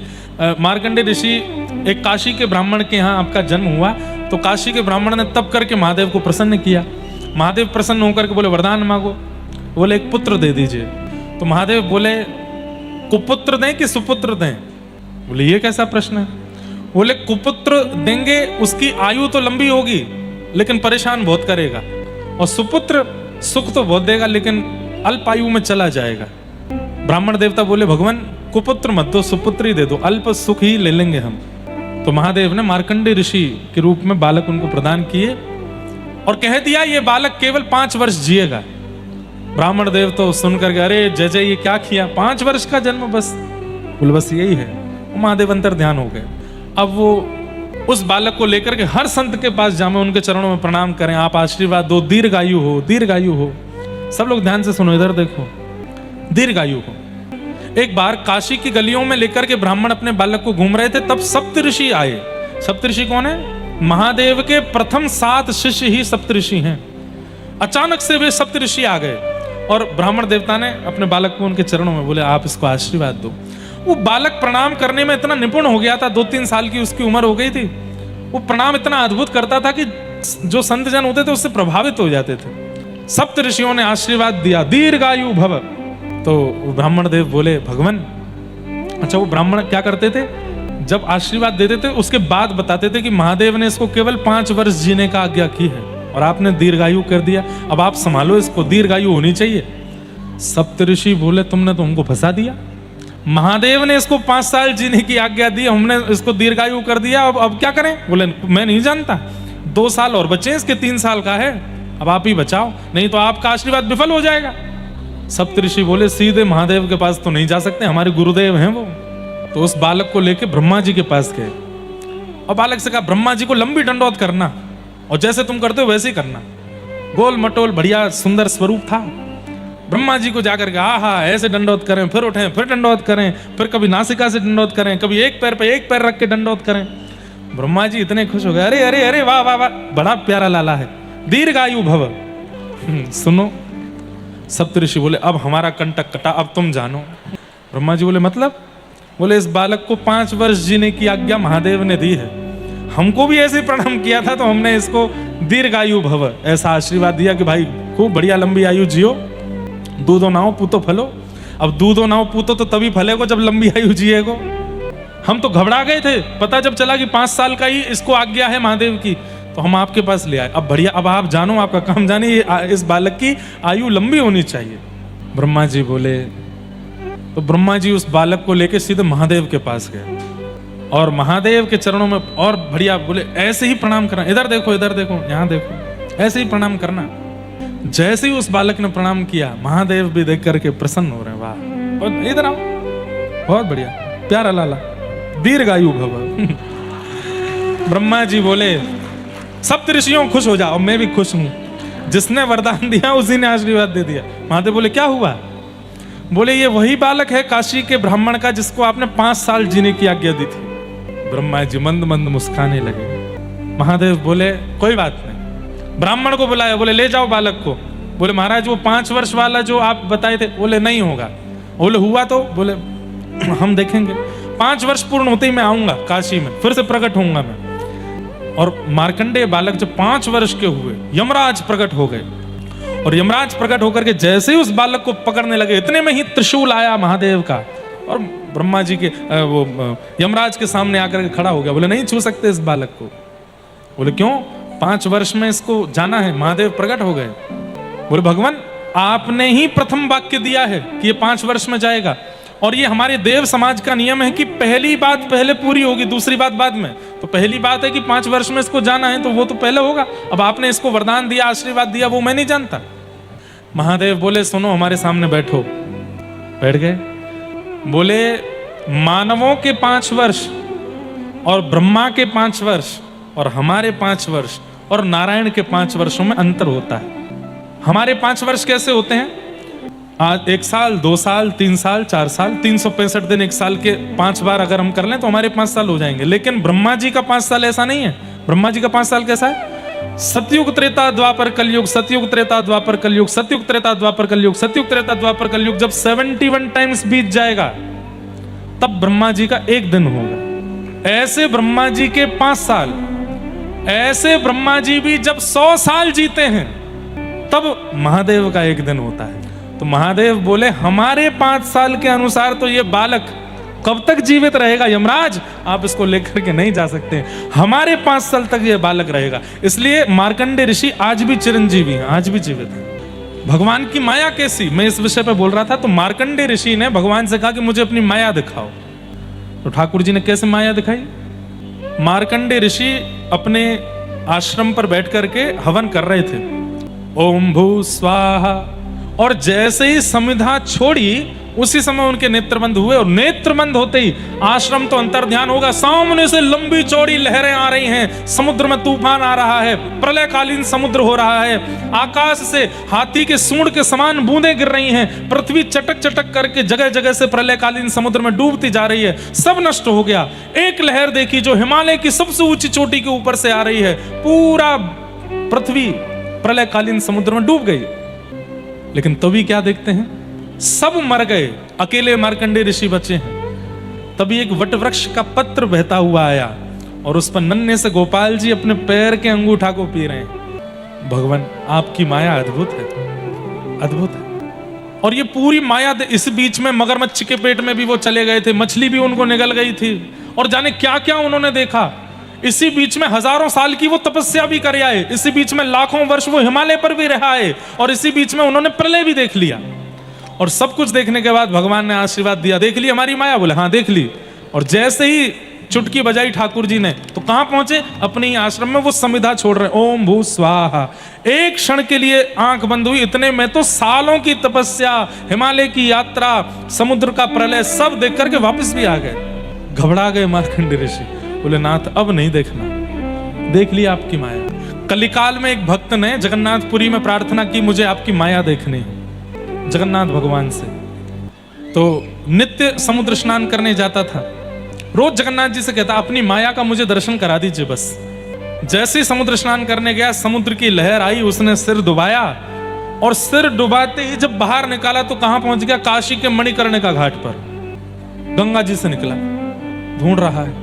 मार्कंडेय ऋषि एक काशी के ब्राह्मण के यहाँ आपका जन्म हुआ, तो काशी के ब्राह्मण ने तप करके महादेव को प्रसन्न किया। महादेव प्रसन्न होकर के बोले वरदान मांगो। बोले एक पुत्र दे दीजिए। तो महादेव बोले कुपुत्र दें कि सुपुत्र दें? बोले ये कैसा प्रश्न है? बोले कुपुत्र देंगे उसकी आयु तो लंबी होगी लेकिन परेशान बहुत करेगा, और सुपुत्र सुख तो बहुत देगा लेकिन अल्प आयु में चला जाएगा। ब्राह्मण देवता बोले भगवान कुपुत्र मत दो, सुपुत्र ही दे दो, अल्प सुख ही ले लेंगे हम। तो महादेव ने मार्कंडेय ऋषि के रूप में बालक उनको प्रदान किए और कह दिया ये बालक केवल 5 वर्ष जिएगा। ब्राह्मण देव तो सुनकर के अरे जय जय ये क्या किया, 5 वर्ष का जन्म बस? बोले बस यही है। महादेव अंतर ध्यान हो गए। अब वो उस बालक को लेकर के हर संत के पास जामे, उनके चरणों में प्रणाम करें, आप आशीर्वाद दो, दीर्घायु हो, दीर्घायु हो। सब लोग ध्यान से सुनो, इधर देखो, दीर्घायु हो। एक बार काशी की गलियों में लेकर के ब्राह्मण अपने बालक को घूम रहे थे, तब सप्तऋषि आए। सप्तऋषि कौन है? महादेव के प्रथम 7 शिष्य ही सप्तऋषि हैं। अचानक से वे सप्तऋषि आ गए और ब्राह्मण देवता ने अपने बालक को उनके चरणों में बोले आप इसको आशीर्वाद दो। वो बालक प्रणाम करने में इतना निपुण हो गया था, 2-3 साल की उसकी उम्र हो गई थी। वो प्रणाम इतना अद्भुत करता था कि जो संत जन होते थे उससे प्रभावित हो जाते थे। सप्त ऋषियों ने आशीर्वाद दिया, दीर्घायु भव, तो ब्राह्मण देव बोले भगवान, अच्छा वो ब्राह्मण क्या करते थे, जब आशीर्वाद देते थे उसके बाद बताते थे कि महादेव ने इसको केवल 5 वर्ष जीने का आज्ञा की है और आपने दीर्घायु कर दिया, अब आप संभालो इसको, दीर्घायु होनी चाहिए। सप्तऋषि बोले तुमने तो हमको फंसा दिया, महादेव ने इसको 5 साल जीने की आज्ञा दी, हमने इसको दीर्घायु कर दिया, अब क्या करें? बोले मैं नहीं जानता, 2 साल और बचे, इसके 3 साल का है, अब आप ही बचाओ, नहीं तो आपका आशीर्वाद विफल हो जाएगा। सप्तऋषि बोले सीधे महादेव के पास तो नहीं जा सकते, हमारे गुरुदेव हैं वो। तो उस बालक को लेके ब्रह्मा जी के पास गए और बालक से कहा ब्रह्मा जी को लंबी दंडौत करना और जैसे तुम करते हो वैसे ही करना। गोल मटोल बढ़िया सुंदर स्वरूप था। ब्रह्मा जी को जाकर के हा ऐसे दंडौत करें, फिर उठें, फिर दंडौत करें, फिर कभी नासिका से दंडौत करें, कभी एक पैर पे एक पैर रख के दंडौत करें। ब्रह्मा जी इतने खुश हो गए, अरे अरे अरे वाह वाह वाह, बड़ा प्यारा लाला है, दीर्घायु भव। सुनो, सप्तऋषि बोले अब हमारा कंटक कटा, अब तुम जानो। ब्रह्मा जी बोले मतलब? बोले इस बालक को 5 वर्ष जीने की आज्ञा महादेव ने दी है, हमको भी ऐसे प्रणाम किया था तो हमने इसको दीर्घायु भव ऐसा आशीर्वाद दिया कि भाई खूब बढ़िया लंबी आयु जियो, दूधो नाओ पूतो फलो। अब दूधो नाओ पूतो तो तभी फलेगो जब लंबी आयु जिएगो। हम तो घबरा गए थे, पता जब चला कि 5 साल का ही इसको आज्ञा है महादेव की, तो हम आपके पास ले आए। अब बढ़िया, अब आप जानो, आपका काम जानिए, इस बालक की आयु लंबी होनी चाहिए। ब्रह्मा जी बोले, तो ब्रह्मा जी उस बालक को लेके सीधे महादेव के पास गए और महादेव के चरणों में और बढ़िया बोले ऐसे ही प्रणाम करना, इधर देखो, इधर देखो, यहाँ देखो, ऐसे ही प्रणाम करना। जैसे ही उस बालक ने प्रणाम किया, महादेव भी देख करके प्रसन्न हो रहे हैं, वाह, और इधर आओ, बहुत बढ़िया, प्यारा लाला, दीर्घायु भव। ब्रह्मा जी बोले सप्तऋषियों खुश हो जाओ, मैं भी खुश हूं, जिसने वरदान दिया उसी ने आशीर्वाद दे दिया। महादेव बोले क्या हुआ? बोले ये वही बालक है काशी के ब्राह्मण का जिसको आपने 5 साल जीने की आज्ञा दी थी। ब्रह्मा जी मंद मंद मुस्काने लगे। महादेव बोले कोई बात नहीं। ब्राह्मण को बुलाया, बोले ले जाओ बालक को। बोले महाराज वो 5 वर्ष वाला जो आप बताए थे, बोले नहीं होगा। बोले हुआ तो? बोले हम देखेंगे, 5 वर्ष पूर्ण होते ही मैं आऊंगा काशी में, फिर से प्रकट होऊंगा मैं। और मार्कंडेय बालक जब 5 वर्ष के हुए, यमराज प्रकट हो गए और यमराज प्रकट होकर के जैसे ही उस बालक को पकड़ने लगे, इतने में ही त्रिशूल आया महादेव का और ब्रह्मा जी के वो यमराज के सामने आकर के खड़ा हो गया। बोले नहीं छू सकते इस बालक को। बोले क्यों? 5 वर्ष में इसको जाना है। महादेव प्रकट हो गए। बोले भगवान आपने ही प्रथम वाक्य दिया है कि ये 5 वर्ष में जाएगा और ये हमारे देव समाज का नियम है कि पहली बात पहले पूरी होगी, दूसरी बात बाद में। तो पहली बात है कि 5 वर्ष में इसको जाना है तो वो तो पहले होगा। अब आपने इसको वरदान दिया, आशीर्वाद दिया, वो मैं नहीं जानता। महादेव बोले सुनो हमारे सामने बैठो। बैठ गए। बोले मानवों के 5 वर्ष और ब्रह्मा के 5 वर्ष और हमारे 5 वर्ष और नारायण के 5 वर्षों में अंतर होता है। हमारे 5 वर्ष कैसे होते हैं? आज 1 साल, 2 साल, 3 साल, 4 साल, 365 दिन 1 साल के 5 बार अगर हम कर लें तो हमारे 5 साल हो जाएंगे। लेकिन ब्रह्मा जी का 5 साल ऐसा नहीं है। ब्रह्मा जी का 5 साल कैसा है? सतयुग त्रेता द्वापर कलयुग, सतयुग त्रेता द्वापर कलयुग, सतयुग त्रेता द्वापर कलयुग, सतयुग त्रेता द्वापर कलयुग। जब 71 टाइम्स बीत जाएगा तब ब्रह्मा जी का 1 दिन होगा। ऐसे ब्रह्मा जी के 5 साल, ऐसे ब्रह्मा जी भी जब 100 साल जीते हैं तब महादेव का 1 दिन होता है। तो महादेव बोले हमारे 5 साल के अनुसार तो ये बालक कब तक जीवित रहेगा? यमराज आप इसको लेकर के नहीं जा सकते, हमारे 5 साल तक ये बालक रहेगा। इसलिए मार्कंडेय ऋषि आज भी चिरंजीवी हैं, आज भी जीवित हैं। भगवान की माया कैसी, मैं इस विषय पे बोल रहा था। तो मार्कंडेय ऋषि ने भगवान से कहा कि मुझे अपनी माया दिखाओ। तो ठाकुर जी ने कैसे माया दिखाई? मार्कंडेय ऋषि अपने आश्रम पर बैठ करके हवन कर रहे थे, ओम भू स्वाहा, और जैसे ही समिधा छोड़ी उसी समय उनके नेत्र बंद हुए और नेत्र बंद होते ही आश्रम तो अंतर्ध्यान होगा। सामने से लंबी चौड़ी लहरें आ रही हैं, समुद्र में तूफान आ रहा है, प्रलयकालीन समुद्र हो रहा है, आकाश से हाथी के सूंड के समान बूंदें गिर रही हैं, पृथ्वी चटक चटक करके जगह जगह से प्रलयकालीन समुद्र में डूबती जा रही है, सब नष्ट हो गया। एक लहर देखी जो हिमालय की सबसे ऊंची चोटी के ऊपर से आ रही है, पूरा पृथ्वी प्रलयकालीन समुद्र में डूब गई। लेकिन तभी क्या देखते हैं? सब मर गए, अकेले मार्कंडेय ऋषि बचे हैं। तभी एक वटवृक्ष का पत्र बहता हुआ आया और उस पर नन्हे से गोपाल जी अपने पैर के अंगूठा को पी रहे हैं। भगवान आपकी माया अद्भुत है, अद्भुत है। और ये पूरी माया इस बीच में मगरमच्छ के पेट में भी वो चले गए थे, मछली भी उनको निगल गई थी, और जाने क्या क्या उन्होंने देखा। इसी बीच में हजारों साल की वो तपस्या भी कर आए, इसी बीच में लाखों वर्ष वो हिमालय पर भी रहा है, और इसी बीच में उन्होंने प्रलय भी देख लिया। और सब कुछ देखने के बाद भगवान ने आशीर्वाद दिया, देख ली हमारी माया? बोले हाँ देख ली। और जैसे ही चुटकी बजाई ठाकुर जी ने, तो कहां पहुंचे? अपने ही आश्रम में वो संविधा छोड़ रहे, ओम भू स्वाहा। एक क्षण के लिए आंख बंद हुई, इतने में तो सालों की तपस्या, हिमालय की यात्रा, समुद्र का प्रलय सब देख करके वापस भी आ गए। घबरा गए मार्कंडेय ऋषि, बोले नाथ अब नहीं देखना, देख लिया आपकी माया। कलिकाल में एक भक्त ने जगन्नाथपुरी में प्रार्थना की, मुझे आपकी माया देखनी है, जगन्नाथ भगवान से। तो नित्य समुद्र स्नान करने जाता था, रोज जगन्नाथ जी से कहता अपनी माया का मुझे दर्शन करा दीजिए बस। जैसे ही समुद्र स्नान करने गया, समुद्र की लहर आई, उसने सिर डुबाया, और सिर डुबाते ही जब बाहर निकाला तो कहां पहुंच गया? काशी के मणिकर्णिका घाट पर। गंगा जी से निकला, ढूंढ रहा है,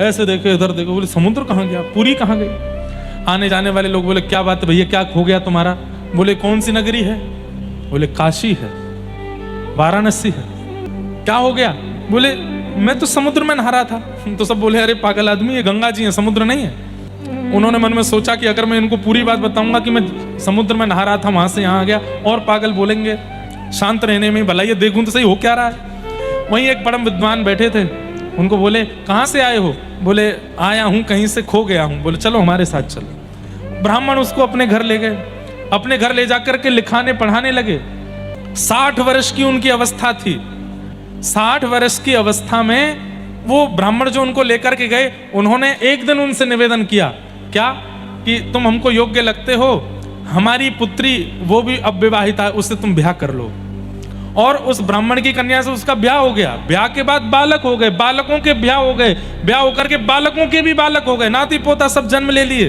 ऐसे देखो इधर देखो, बोले समुद्र कहां गया, पुरी कहां गई? आने जाने वाले लोग बोले क्या बात है भैया, क्या खो गया तुम्हारा? बोले कौन सी नगरी है? बोले काशी है, वाराणसी है। क्या हो गया? बोले मैं तो समुद्र में नहा रहा था। तो सब बोले अरे पागल आदमी, ये गंगा जी है, समुद्र नहीं है। उन्होंने मन में सोचा कि अगर मैं इनको पूरी बात बताऊंगा कि मैं समुद्र में नहा रहा था, वहां से यहां आ गया, और पागल बोलेंगे, शांत रहने में भला ये देखूं तो सही हो क्या रहा है। वहीं एक परम विद्वान बैठे थे, उनको बोले कहां से आए हो? बोले आया हूं कहीं से, खो गया हूं। बोले चलो हमारे साथ चलो। ब्राह्मण उसको अपने घर ले गए, अपने घर ले जाकर के लिखाने पढ़ाने लगे। 60 वर्ष की उनकी अवस्था थी। 60 वर्ष की अवस्था में वो ब्राह्मण जो उनको लेकर के गए, उन्होंने एक दिन उनसे निवेदन किया, क्या कि तुम हमको योग्य लगते हो, हमारी पुत्री वो भी अब विवाहिता है, उससे तुम ब्याह कर लो। और उस ब्राह्मण की कन्या से उसका ब्याह हो गया। ब्याह के बाद बालक हो गए, बालकों के ब्याह हो गए, ब्याह होकर के बालकों के भी बालक हो गए, नाती पोता सब जन्म ले लिए।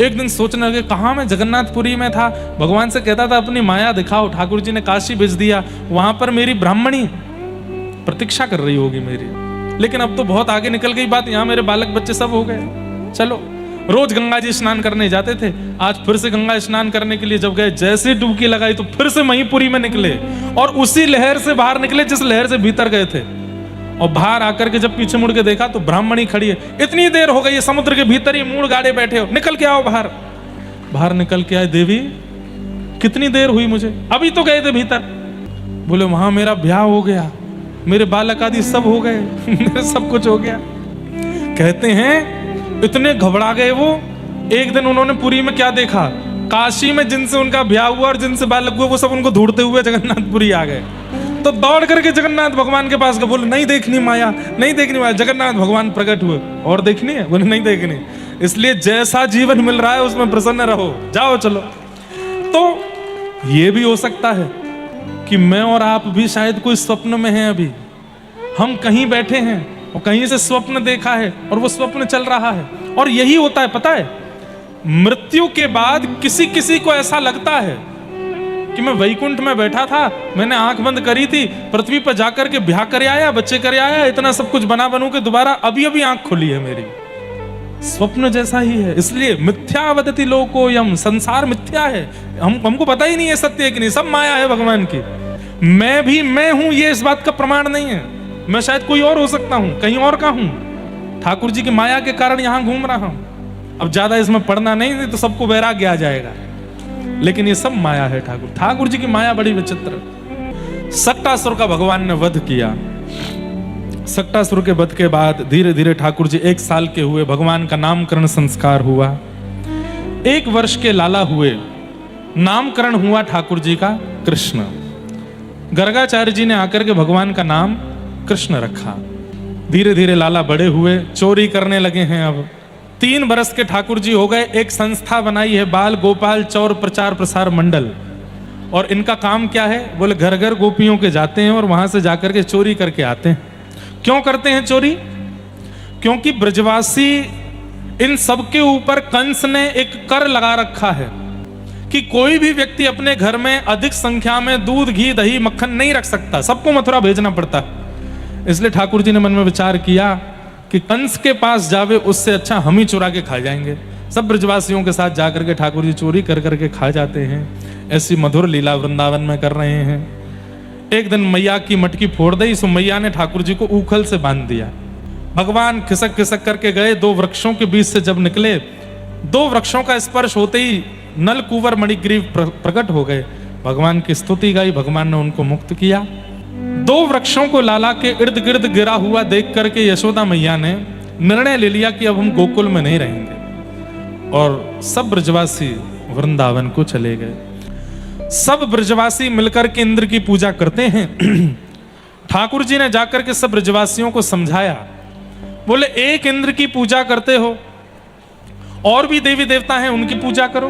एक दिन सोचने लगे, कहाँ मैं जगन्नाथपुरी में था, भगवान से कहता था अपनी माया दिखाओ, ठाकुर जी ने काशी भेज दिया, वहां पर मेरी ब्राह्मणी प्रतीक्षा कर रही होगी मेरी, लेकिन अब तो बहुत आगे निकल गई बात, यहाँ मेरे बालक बच्चे सब हो गए। चलो, रोज गंगा जी स्नान करने जाते थे, आज फिर से गंगा स्नान करने के लिए जब गए, जैसे डुबकी लगाई तो फिर से महीपुरी में निकले, और उसी लहर से बाहर निकले जिस लहर से भीतर गए थे। और बाहर आकर के जब पीछे मुड़ के देखा तो ब्राह्मणी खड़ी है, इतनी देर हो गई है, समुद्र के भीतर ही मूड़ गाड़े बैठे हो, निकल के आओ बाहर। बाहर निकल के आए, देवी कितनी देर हुई मुझे, अभी तो गए थे भीतर। बोले वहां मेरा ब्याह हो गया, मेरे बालक आदि सब हो गए, मेरे सब कुछ हो गया। कहते हैं इतने घबरा गए वो। एक दिन उन्होंने पुरी में क्या देखा, काशी में जिनसे उनका ब्याह हुआ और जिनसे बालक हुआ वो सब उनको ढूंढते हुए जगन्नाथपुरी आ गए। तो दौड़ करके जगन्नाथ भगवान के पास गए, बोले नहीं देखनी माया, नहीं देखनी माया। जगन्नाथ भगवान प्रकट हुए, और देखनी है? बोले नहीं देखनी। इसलिए जैसा जीवन मिल रहा है उसमें प्रसन्न रहो, जाओ चलो। तो ये भी हो सकता है कि मैं और आप भी शायद कोई स्वप्न में हैं, अभी हम कहीं बैठे हैं और कहीं से स्वप्न देखा है और वो स्वप्न चल रहा है। और यही होता है, पता है, मृत्यु के बाद किसी किसी को ऐसा लगता है कि मैं वैकुंठ में बैठा था, मैंने आंख बंद करी थी, पृथ्वी पर जाकर के ब्याह कर आया, बच्चे कर आया, इतना सब कुछ बना बनू के दोबारा अभी अभी आंख खुली है मेरी। स्वप्न जैसा ही है। इसलिए मिथ्या वदति लोको यम, संसार मिथ्या है, हमको पता ही नहीं है सत्य है कि नहीं, सब माया है भगवान की। मैं भी मैं हूं ये इस बात का प्रमाण नहीं है, मैं शायद कोई और हो सकता हूं, कहीं और का हूं, ठाकुर जी की माया के कारण यहां घूम रहा हूं। अब ज्यादा इसमें पढ़ना नहीं तो सबको वैराग्य आ जाएगा, लेकिन ये सब माया है। ठाकुर जी की माया बड़ी विचित्र। सक्टासुर का भगवान ने वध किया। सक्टासुर के वध के बाद धीरे धीरे ठाकुर जी 1 साल के हुए, भगवान का नामकरण संस्कार हुआ। 1 वर्ष के लाला हुए, नामकरण हुआ ठाकुर जी का कृष्ण। गर्गाचार्य जी ने आकर के भगवान का नाम कृष्ण रखा। धीरे धीरे लाला बड़े हुए, चोरी करने लगे हैं। अब 3 बरस के ठाकुर जी हो गए। एक संस्था बनाई है, बाल गोपाल चौर प्रचार प्रसार मंडल। और इनका काम क्या है? बोले घर घर गोपियों के जाते हैं और वहां से जाकर के चोरी करके आते हैं। क्यों करते हैं चोरी? क्योंकि ब्रजवासी इन सब के ऊपर कंस ने एक कर लगा रखा है कि कोई भी व्यक्ति अपने घर में अधिक संख्या में दूध, घी, दही, मक्खन नहीं रख सकता, सबको मथुरा भेजना पड़ता है। इसलिए ठाकुर जी ने मन में विचार किया कि कंस के पास जावे उससे अच्छा हम ही चुरा के खा जाएंगे। सब ब्रजवासियों के साथ जाकर के ठाकुर जी चोरी कर करके खा जाते हैं। ऐसी मधुर लीला वृंदावन में कर रहे हैं। एक दिन मैया की मटकी फोड़ दी, सो मैया ने ठाकुर जी को ऊखल से बांध दिया। भगवान खिसक खिसक करके गए, दो वृक्षों के बीच से जब निकले, दो वृक्षों का स्पर्श होते ही नल कुंवर मणिग्रीव प्रकट हो गए। भगवान की स्तुति गाई, भगवान ने उनको मुक्त किया। दो वृक्षों को लाला के इर्द गिर्द गिरा हुआ देख करके यशोदा मैया ने निर्णय ले लिया कि अब हम गोकुल में नहीं रहेंगे, और सब ब्रजवासी वृंदावन को चले गए। सब ब्रजवासी मिलकर के इंद्र की पूजा करते हैं। ठाकुर जी ने जाकर के सब ब्रजवासियों को समझाया, बोले एक इंद्र की पूजा करते हो, और भी देवी देवता हैं, उनकी पूजा करो।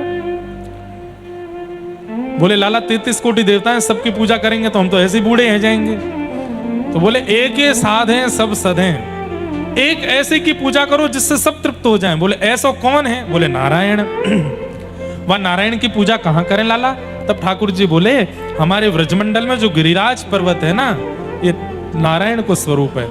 बोले लाला 33 कोटि देवता हैं, सबकी पूजा करेंगे तो हम तो ऐसे बूढ़े हैं जाएंगे। तो बोले एक ये साध हैं, सब सद हैं, एक ऐसे की पूजा करो जिससे सब तृप्त हो जाएं। बोले ऐसा कौन है? बोले नारायण। वह नारायण की पूजा कहां करें लाला? तब ठाकुर जी बोले हमारे व्रजमंडल में जो गिरिराज पर्वत है ना, ये नारायण को स्वरूप है।